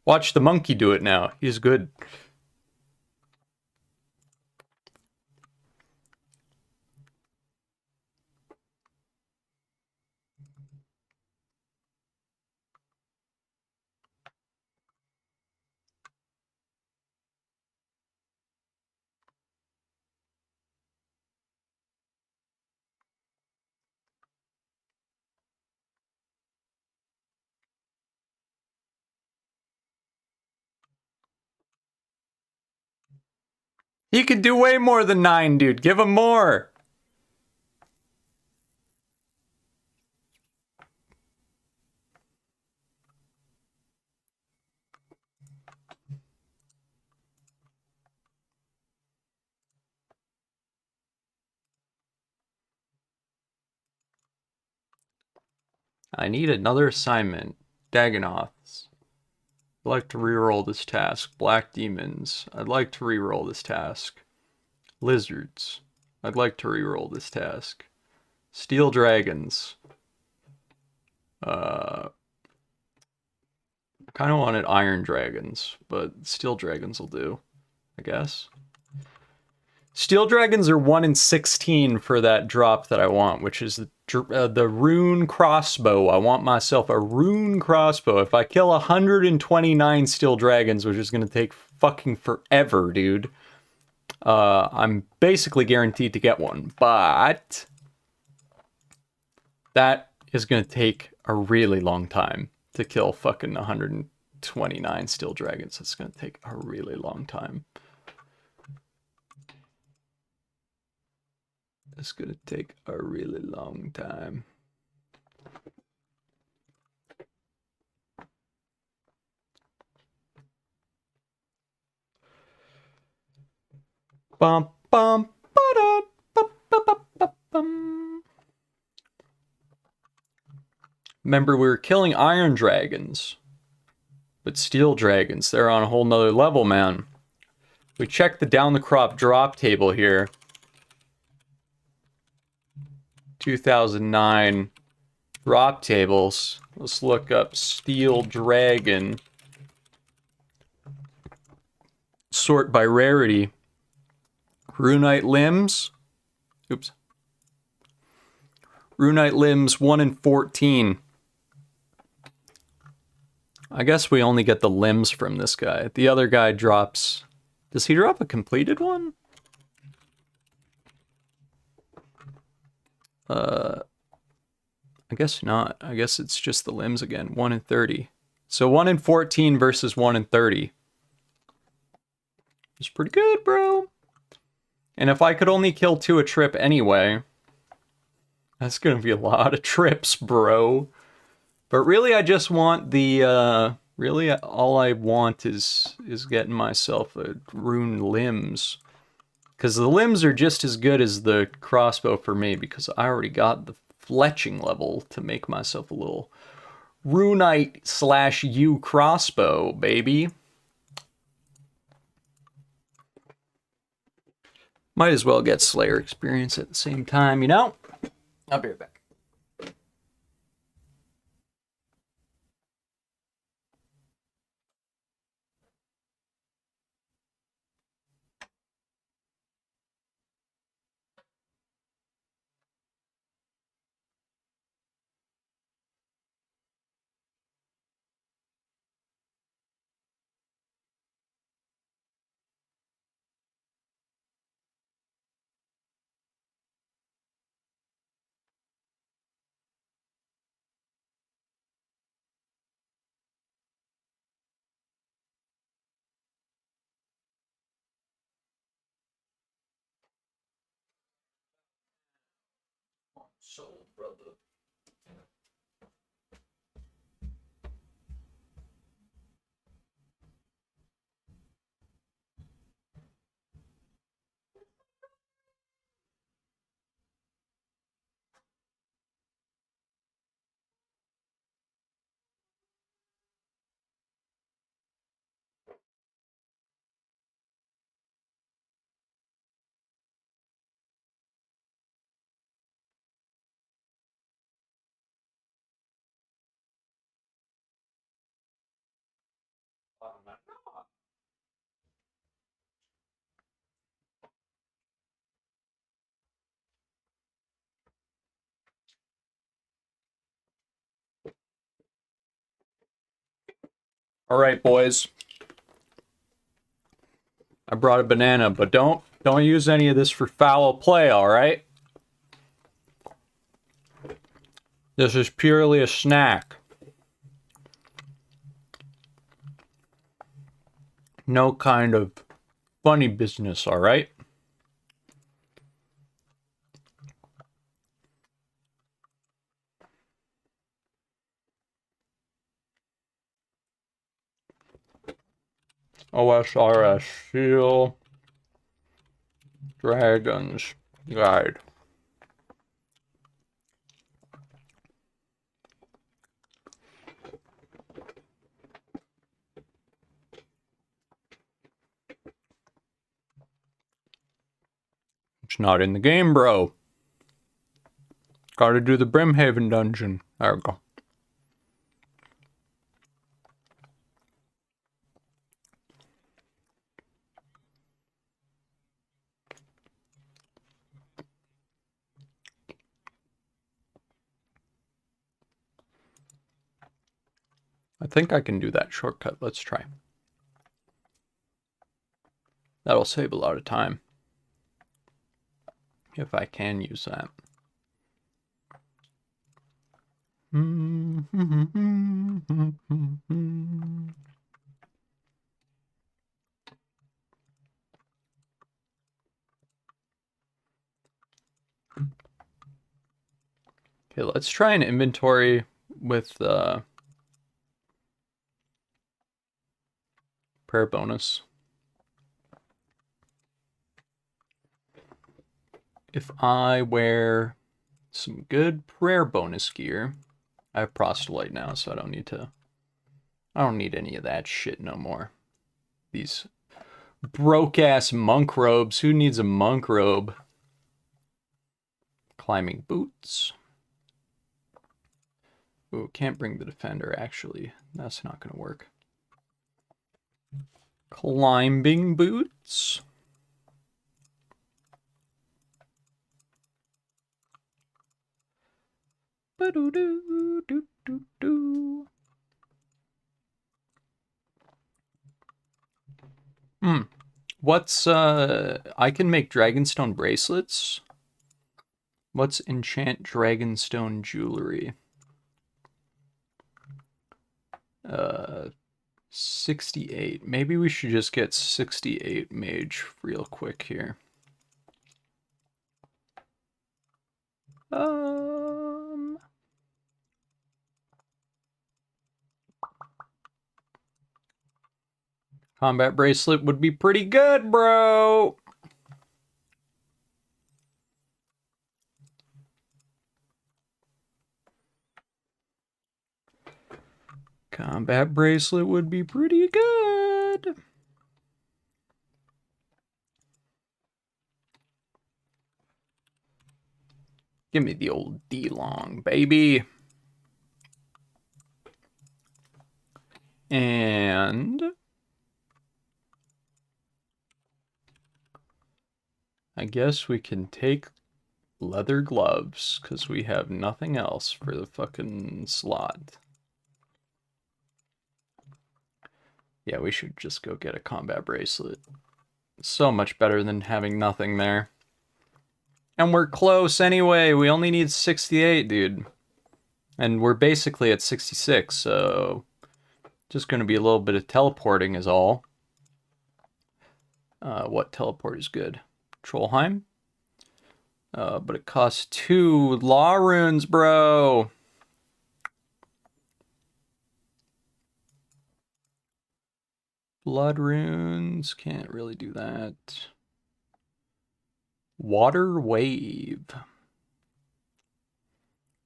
Watch the monkey do it now. He's good. He could do way more than 9, dude. Give him more. I need another assignment. Dagonoths. I'd like to reroll this task. Black demons. I'd like to reroll this task. Lizards. I'd like to reroll this task. Steel dragons. Kind of wanted iron dragons, but steel dragons will do, I guess. Steel dragons are 1 in 16 for that drop that I want, which is the rune crossbow. I want myself a rune crossbow. If I kill 129 steel dragons, which is going to take fucking forever, dude, I'm basically guaranteed to get one. But that is going to take a really long time to kill fucking 129 steel dragons. It's going to take a really long time. It's gonna take a really long time. Bum, bum, ba-da, ba-ba-ba-ba-bum. Remember, we were killing iron dragons. But steel dragons, they're on a whole nother level, man. We checked the down the crop drop table here. 2009 drop tables. Let's look up steel dragon. Sort by rarity. Runite limbs. Oops. Runite limbs 1 in 14. I guess we only get the limbs from this guy. The other guy drops... Does he drop a completed one? I guess not. I guess it's just the limbs again. 1 in 30. So 1 in 14 versus 1 in 30. It's pretty good, bro. And if I could only kill 2 a trip anyway, that's gonna be a lot of trips, bro. But really, I just want the, really, all I want is getting myself a rune limbs. Because the limbs are just as good as the crossbow for me, because I already got the fletching level to make myself a little runite / U crossbow, baby. Might as well get Slayer experience at the same time, you know? I'll be right back. Soul brother. All right, boys. I brought a banana, but don't use any of this for foul play, all right? This is purely a snack. No kind of funny business, all right? OSRS Seal Dragon's Guide. It's not in the game, bro. Gotta do the Brimhaven dungeon. There we go. I think I can do that shortcut. Let's try. That'll save a lot of time. If I can use that. Okay, let's try an inventory with prayer bonus. If I wear some good prayer bonus gear, I have proselyte now, so I don't need any of that shit no more. These broke ass monk robes. Who needs a monk robe? Climbing boots. Ooh, can't bring the defender, actually. That's not gonna work. Climbing boots. What's I can make dragonstone bracelets. What's enchant dragonstone jewelry? 68. Maybe we should just get 68 mage real quick here. Combat bracelet would be pretty good, bro. Combat bracelet would be pretty good. Give me the old D-long, baby. And I guess we can take leather gloves, because we have nothing else for the fucking slot. Yeah, we should just go get a combat bracelet. So much better than having nothing there. And we're close anyway. We only need 68, dude. And we're basically at 66, so just going to be a little bit of teleporting is all. What teleport is good? Trollheim? But it costs 2 law runes, bro. Blood runes, can't really do that. Water wave.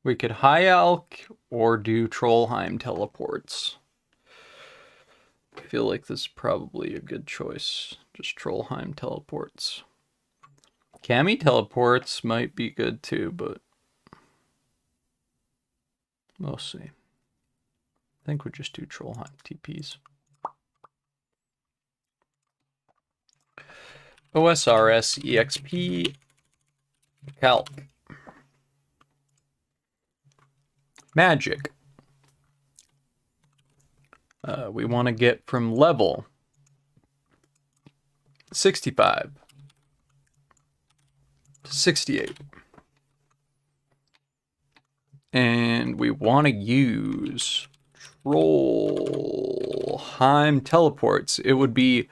We could high elk or do Trollheim teleports. I feel like this is probably a good choice. Just Trollheim teleports. Cami teleports might be good too, but we'll see. I think we'll just do Trollheim TPs. OSRS EXP Calc. Magic. We want to get from level 65 to 68. And we want to use Trollheim teleports. It would be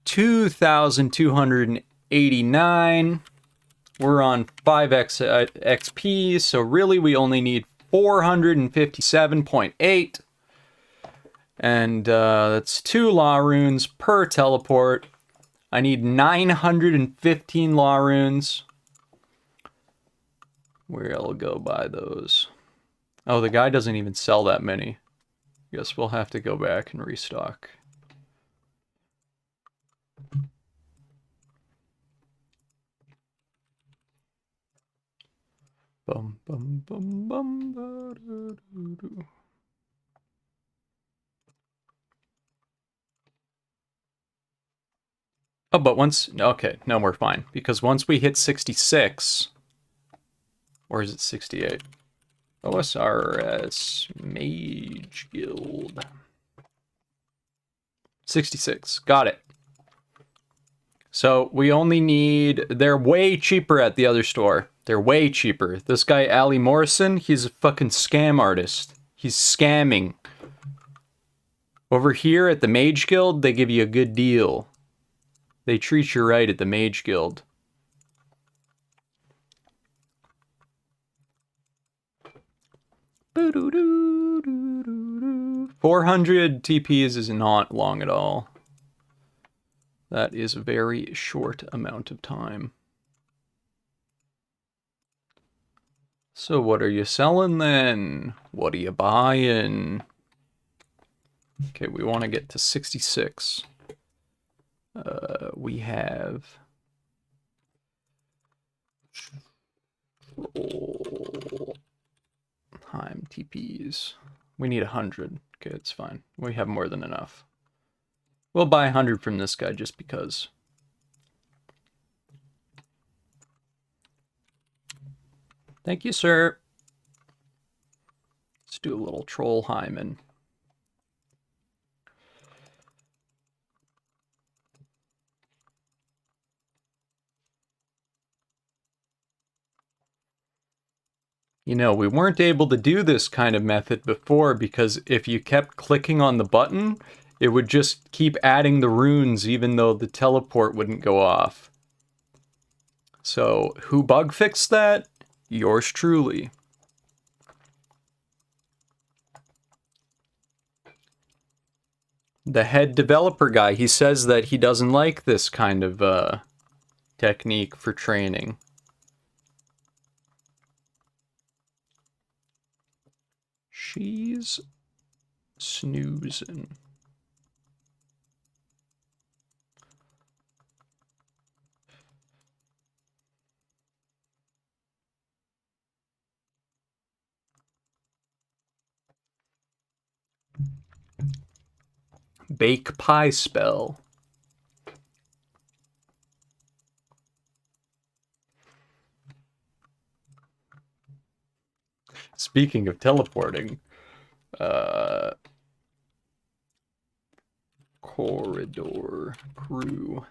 2,289. We're on 5x XP, so really we only need 457.8. And that's 2 law runes per teleport. I need 915 law runes. Where I'll go buy those. Oh, the guy doesn't even sell that many. Guess we'll have to go back and restock. Bum, bum, bum, bum, ba, do, do, do. Oh, but once... Okay, no, we're fine. Because once we hit 66... Or is it 68? OSRS Mage Guild. 66. Got it. So we only need... They're way cheaper at the other store. They're way cheaper. This guy, Ali Morrison, he's a fucking scam artist. He's scamming. Over here at the Mage Guild, they give you a good deal. They treat you right at the Mage Guild. Boo -doo -doo -doo -doo -doo. 400 TPs is not long at all. That is a very short amount of time. So what are you selling then? What are you buying? Okay, we want to get to 66. We have... Time TPs. We need 100. Okay, it's fine. We have more than enough. We'll buy 100 from this guy just because. Thank you, sir. Let's do a little Trollheim and... You know, we weren't able to do this kind of method before because if you kept clicking on the button, it would just keep adding the runes even though the teleport wouldn't go off. So, who bug fixed that? Yours truly. The head developer guy, he says that he doesn't like this kind of technique for training. She's snoozing. Bake pie spell. Speaking of teleporting, corridor crew.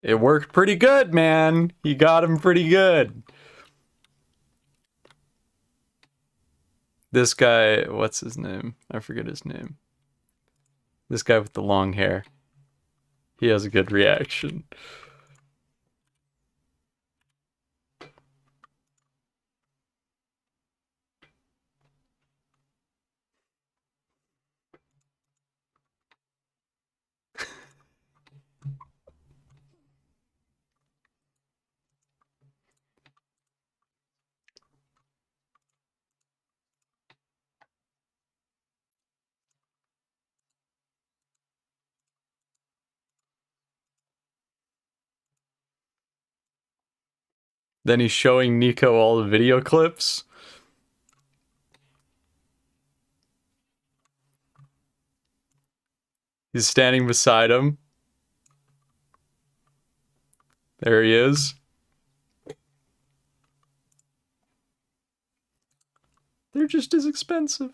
It worked pretty good, man. He got him pretty good. This guy, what's his name? I forget his name. This guy with the long hair. He has a good reaction. Then he's showing Nico all the video clips. He's standing beside him. There he is. They're just as expensive.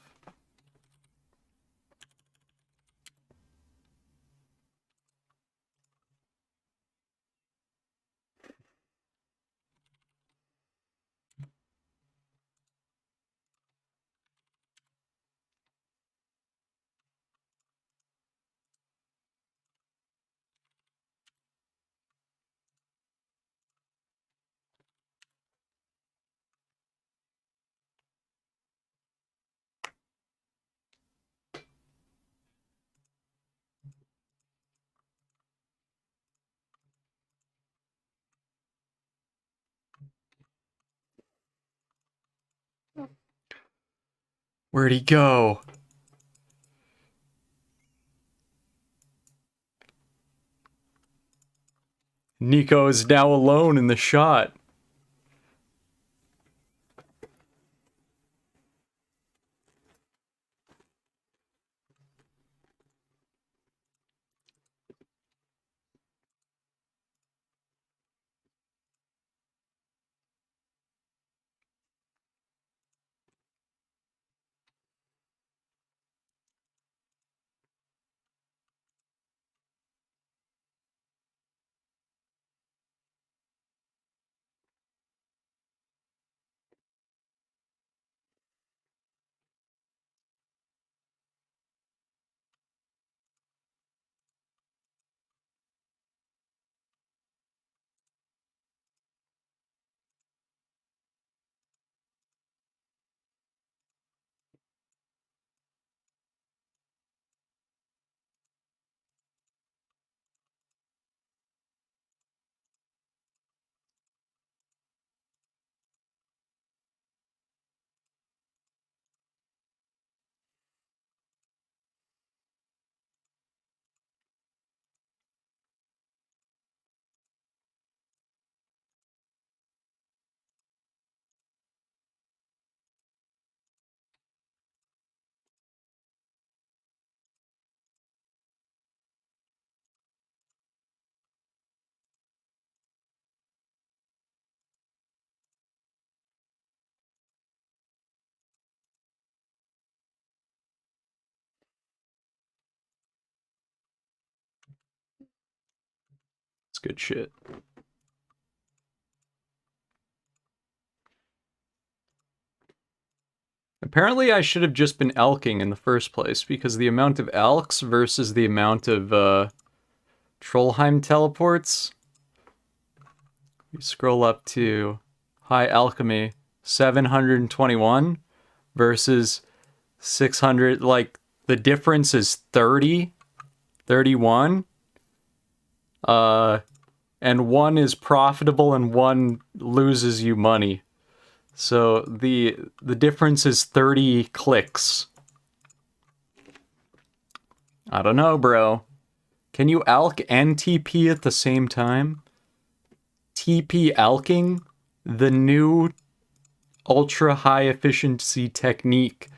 Where'd he go? Nico is now alone in the shot. It's good shit. Apparently I should have just been elking in the first place, because the amount of elks versus the amount of Trollheim teleports. You scroll up to High Alchemy, 721 versus 600, like the difference is 30, 31. And one is profitable and one loses you money. So the difference is 30 clicks. I don't know, bro. Can you alk and TP at the same time? TP alking? The new ultra high efficiency technique.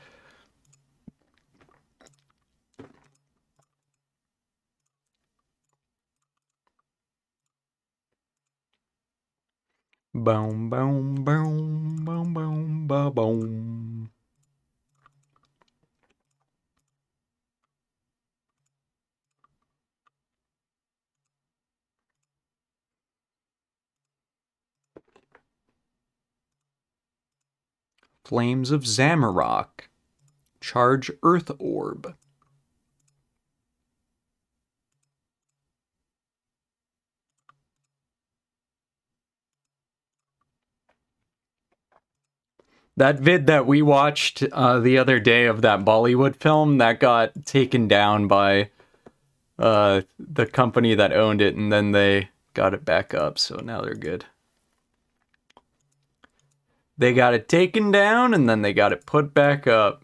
Boom, boom, boom, boom, boom, boom, boom. Flames of Zamarok. Charge Earth Orb. That vid that we watched the other day of that Bollywood film, that got taken down by the company that owned it, and then they got it back up, so now they're good. They got it taken down, and then they got it put back up.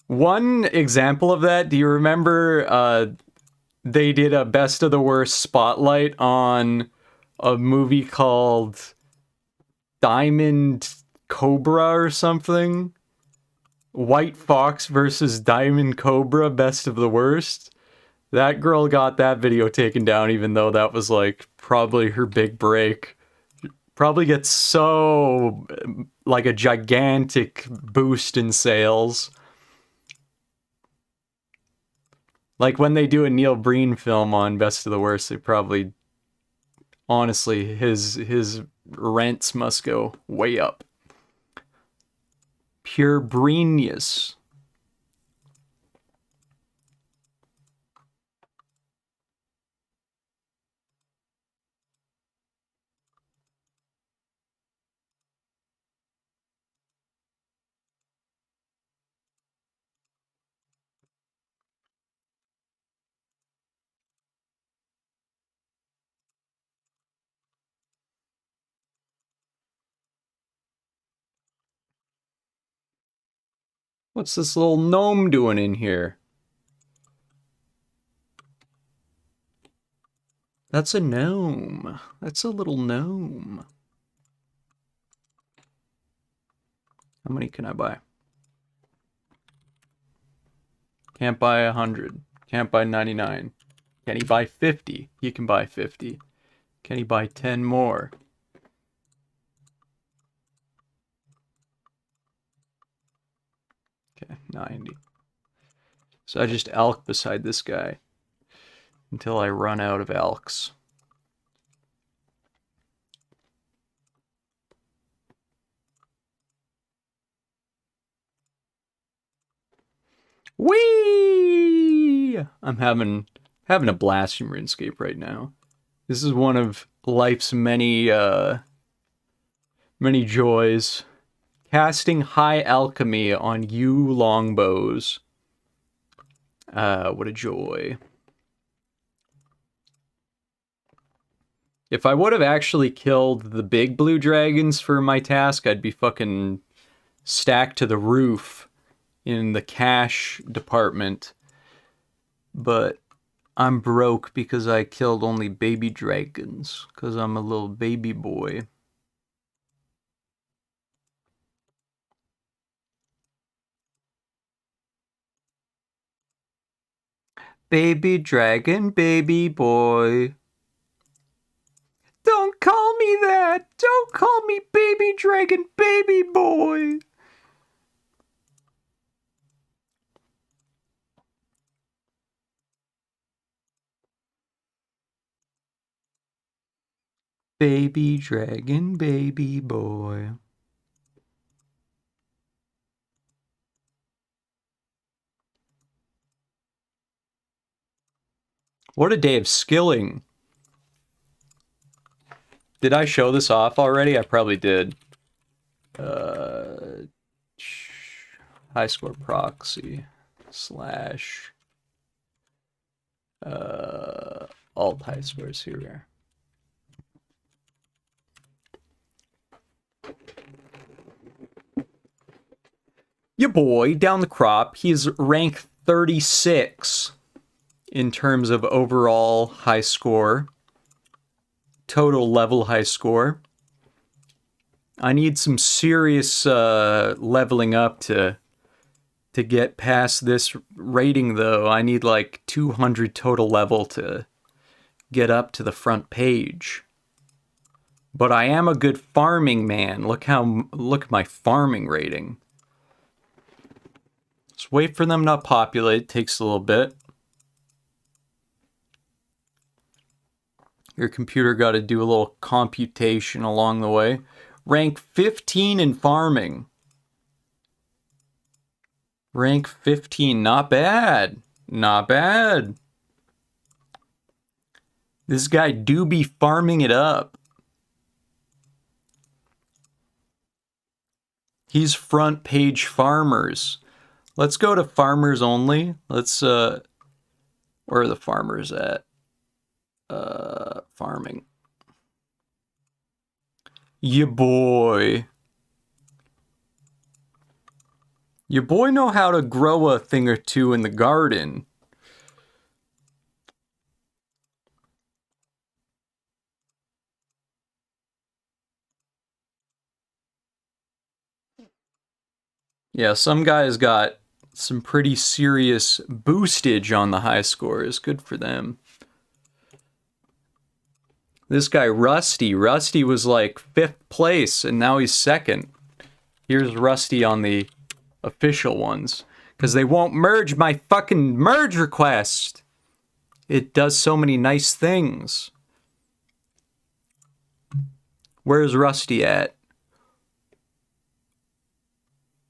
One example of that, do you remember they did a Best of the Worst spotlight on a movie called Diamond Cobra or something? White Fox versus Diamond Cobra, Best of the Worst. That girl got that video taken down, even though that was like probably her big break. Probably gets so like a gigantic boost in sales. Like when they do a Neil Breen film on Best of the Worst, they probably, honestly, his rents must go way up. Pure Breenius. What's this little gnome doing in here? That's a gnome. That's a little gnome. How many can I buy? Can't buy 100. Can't buy 99. Can he buy 50? He can buy 50. Can he buy 10 more? Okay, 90. So I just elk beside this guy until I run out of elks. Whee! I'm having a blast in RuneScape right now. This is one of life's many many joys. Casting high alchemy on you longbows. What a joy. If I would have actually killed the big blue dragons for my task, I'd be fucking stacked to the roof in the cash department. But I'm broke because I killed only baby dragons, because I'm a little baby boy. Baby dragon, baby boy. Don't call me that! Don't call me baby dragon, baby boy! Baby dragon, baby boy. What a day of skilling. Did I show this off already? I probably did. High score proxy slash alt high scores here we are. Your boy, down the crop, he's rank 36 in terms of overall high score. Total level high score. I need some serious leveling up to get past this rating, though. I need like 200 total level to get up to the front page. But I am a good farming man. Look at my farming rating. Let's wait for them to populate. It takes a little bit. Your computer got to do a little computation along the way. Rank 15 in farming. Rank 15, not bad. Not bad. This guy do be farming it up. He's front page farmers. Let's go to farmers only. Let's, where are the farmers at? Farming. Ya boy. Your boy know how to grow a thing or two in the garden. Yeah, some guys got some pretty serious boostage on the high scores. Good for them. This guy, Rusty. Rusty was like 5th place, and now he's 2nd. Here's Rusty on the official ones. Because they won't merge my fucking merge request. It does so many nice things. Where's Rusty at?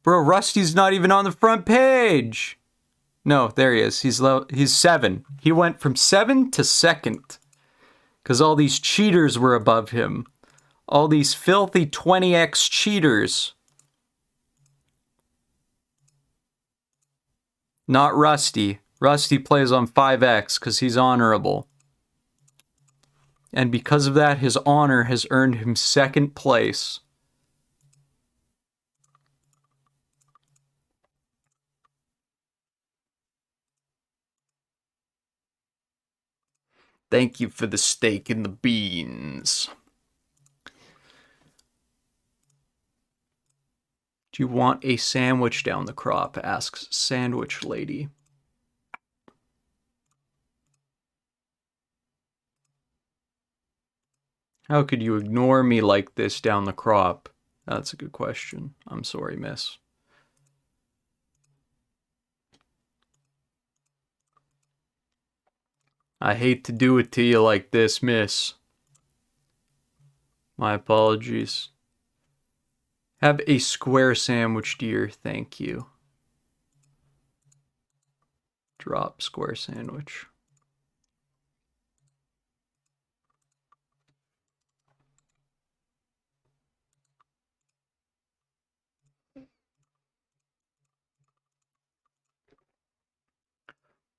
Bro, Rusty's not even on the front page. No, there he is. He's 7. He went from 7 to 2nd. Because all these cheaters were above him. All these filthy 20x cheaters. Not Rusty. Rusty plays on 5x because he's honorable. And because of that, his honor has earned him 2nd place. Thank you for the steak and the beans. Do you want a sandwich down the crop? Asks Sandwich Lady. How could you ignore me like this down the crop? That's a good question. I'm sorry, miss. I hate to do it to you like this, miss. My apologies. Have a square sandwich, dear. Thank you. Drop square sandwich.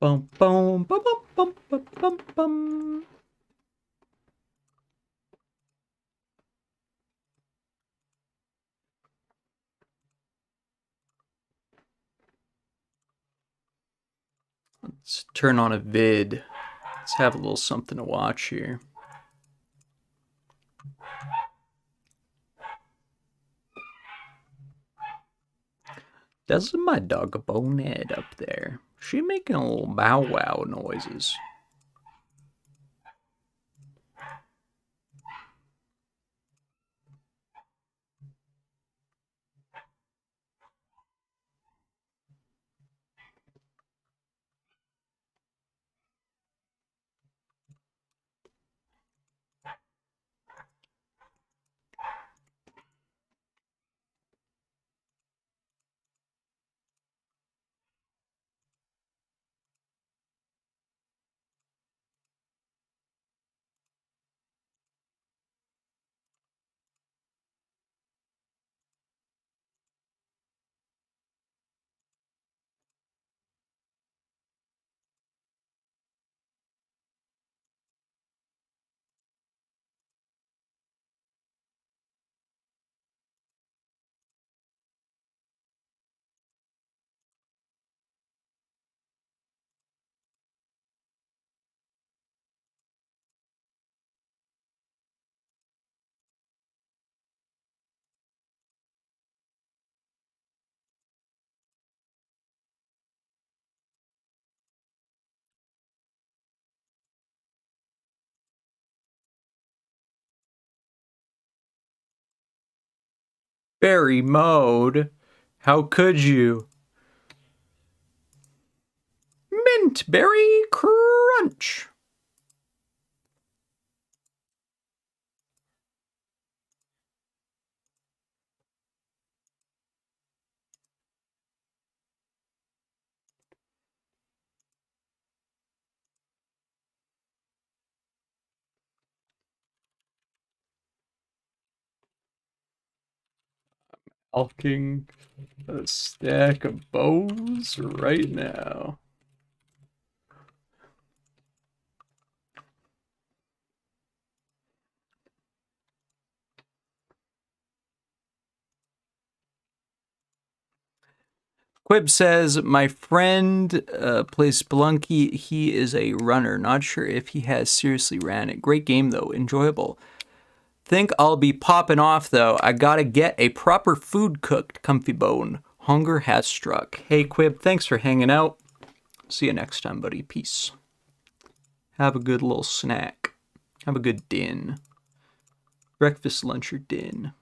Bum bum bum bum bum bum bum. Let's turn on a vid. Let's have a little something to watch here. Doesn't my dog a bonehead up there? She making a little bow wow noises. Berry mode? How could you? Mint berry crunch. Walking a stack of bows right now. Quib says, my friend plays Spelunky. He is a runner. Not sure if he has seriously ran it. Great game, though. Enjoyable. Think I'll be popping off, though. I gotta get a proper food cooked, comfy bone. Hunger has struck. Hey, Quib, thanks for hanging out. See you next time, buddy. Peace. Have a good little snack. Have a good din. Breakfast, lunch, or din.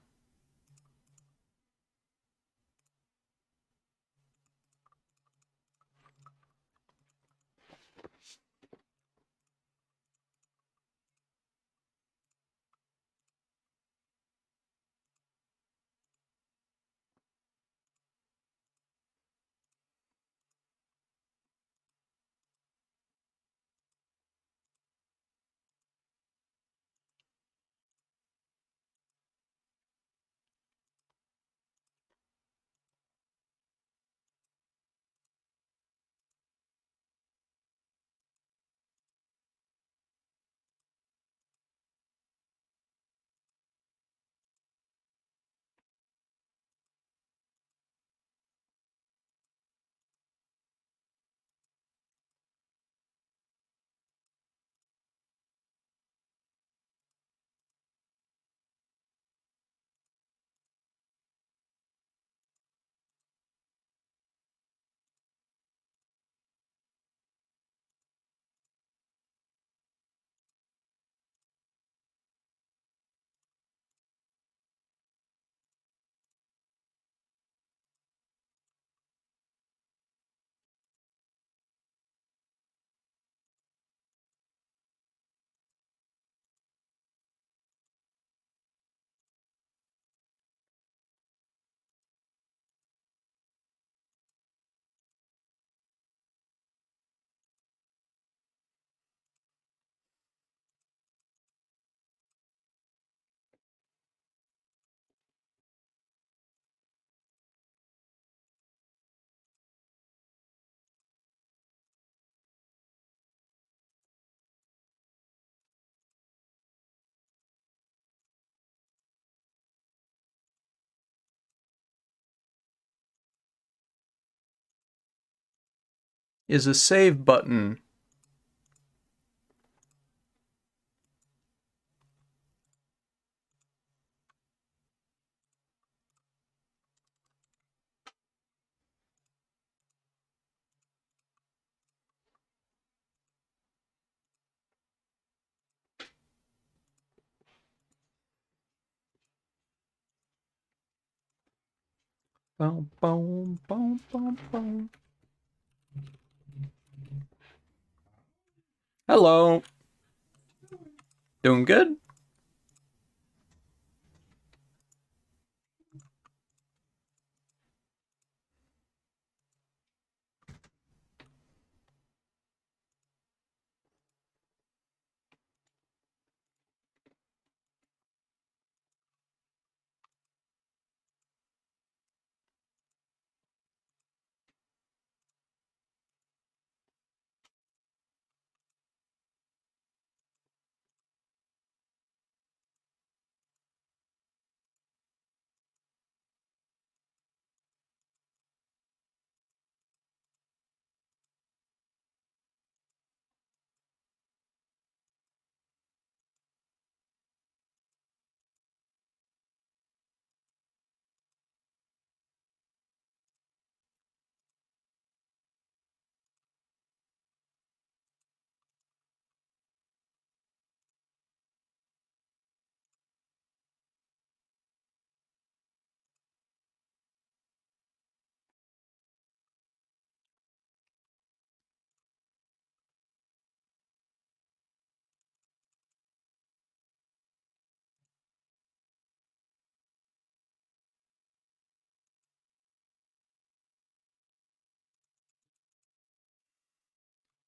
Is a save button. Boom, boom, boom, boom, boom. Hello. Doing good?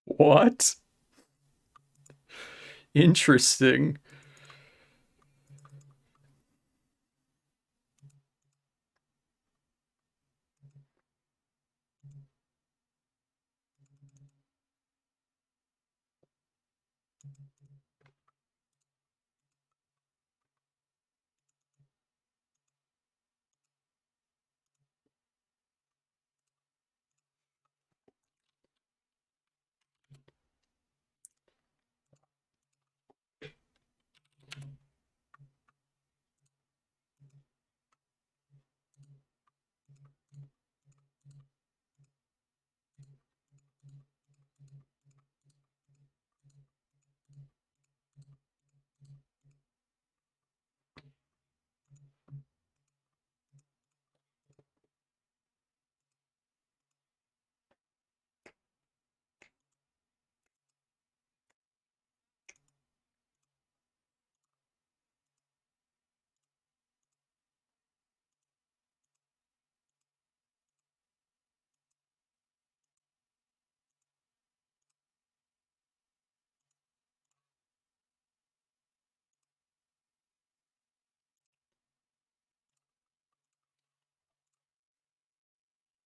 What? Interesting.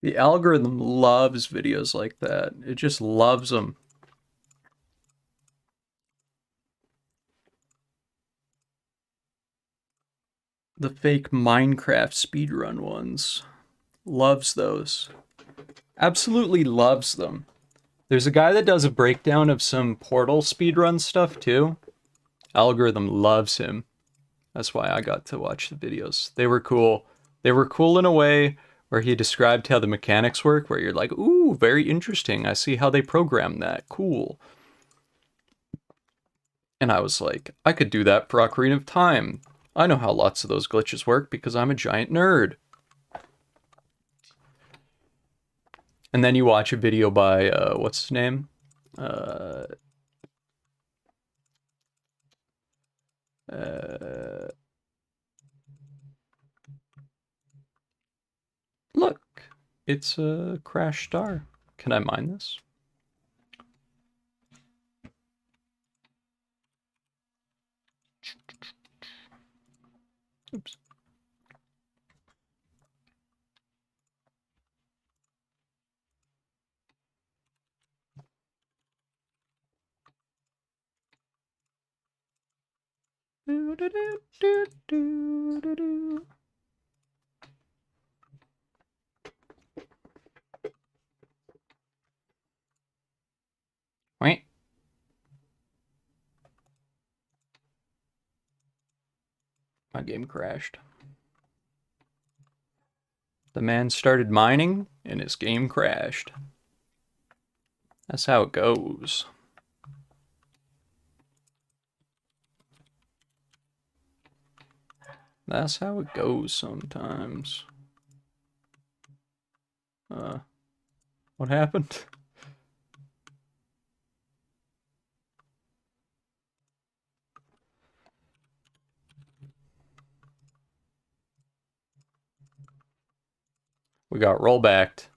The algorithm loves videos like that. It just loves them. The fake Minecraft speedrun ones. Loves those. Absolutely loves them. There's a guy that does a breakdown of some Portal speedrun stuff too. Algorithm loves him. That's why I got to watch the videos. They were cool. They were cool in a way where he described how the mechanics work, where you're like, ooh, very interesting. I see how they program that. Cool. And I was like, I could do that for Ocarina of Time. I know how lots of those glitches work because I'm a giant nerd. And then you watch a video by, what's his name? Uh, look, it's a crash star. Can I mine this? Oops. Wait. My game crashed. The man started mining and his game crashed. That's how it goes. That's how it goes sometimes. What happened? We got rollbacked.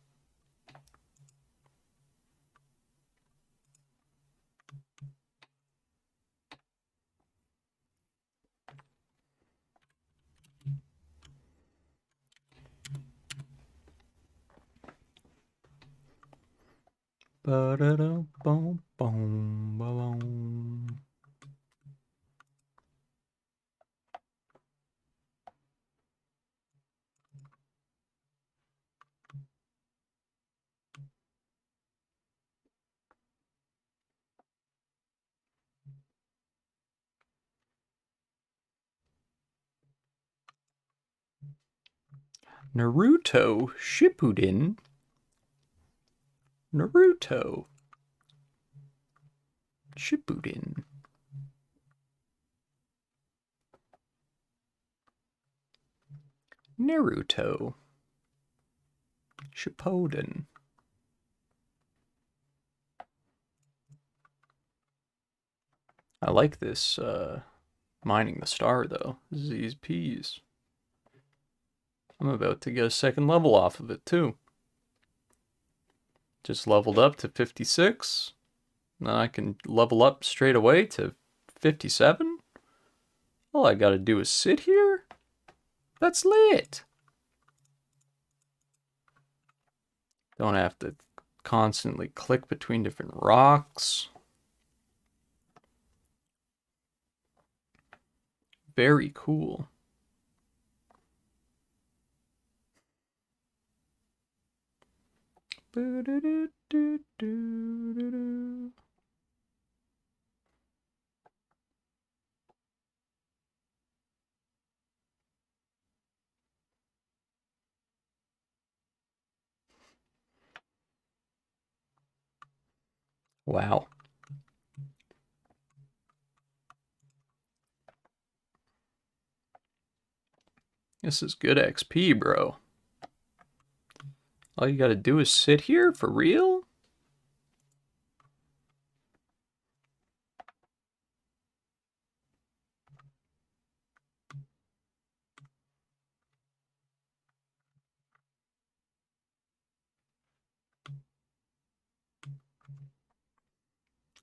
Ba-da-da-boom-boom-ba-boom. Naruto Shippuden. Naruto Shippuden. Naruto Shippuden. I like this mining the star though. These peas. I'm about to get a second level off of it too. Just leveled up to 56. Now I can level up straight away to 57. All I gotta do is sit here. That's lit. Don't have to constantly click between different rocks. Very cool. Wow. This is good XP, bro. All you gotta do is sit here? For real?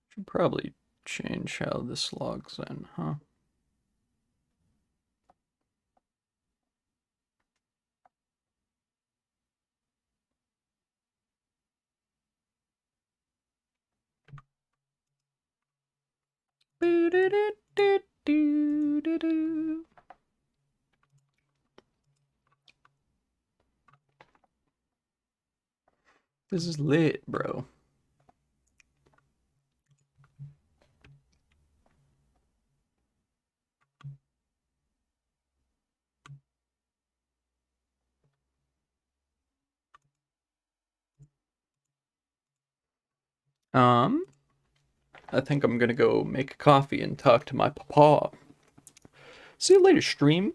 Should probably change how this logs in, huh? This is lit, bro. I think I'm gonna go make a coffee and talk to my papa. See you later, stream.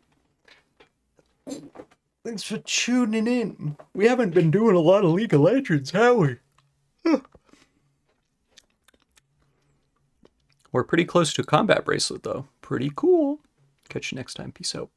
Thanks for tuning in. We haven't been doing a lot of League of Legends, have we? We're pretty close to a combat bracelet, though. Pretty cool. Catch you next time. Peace out.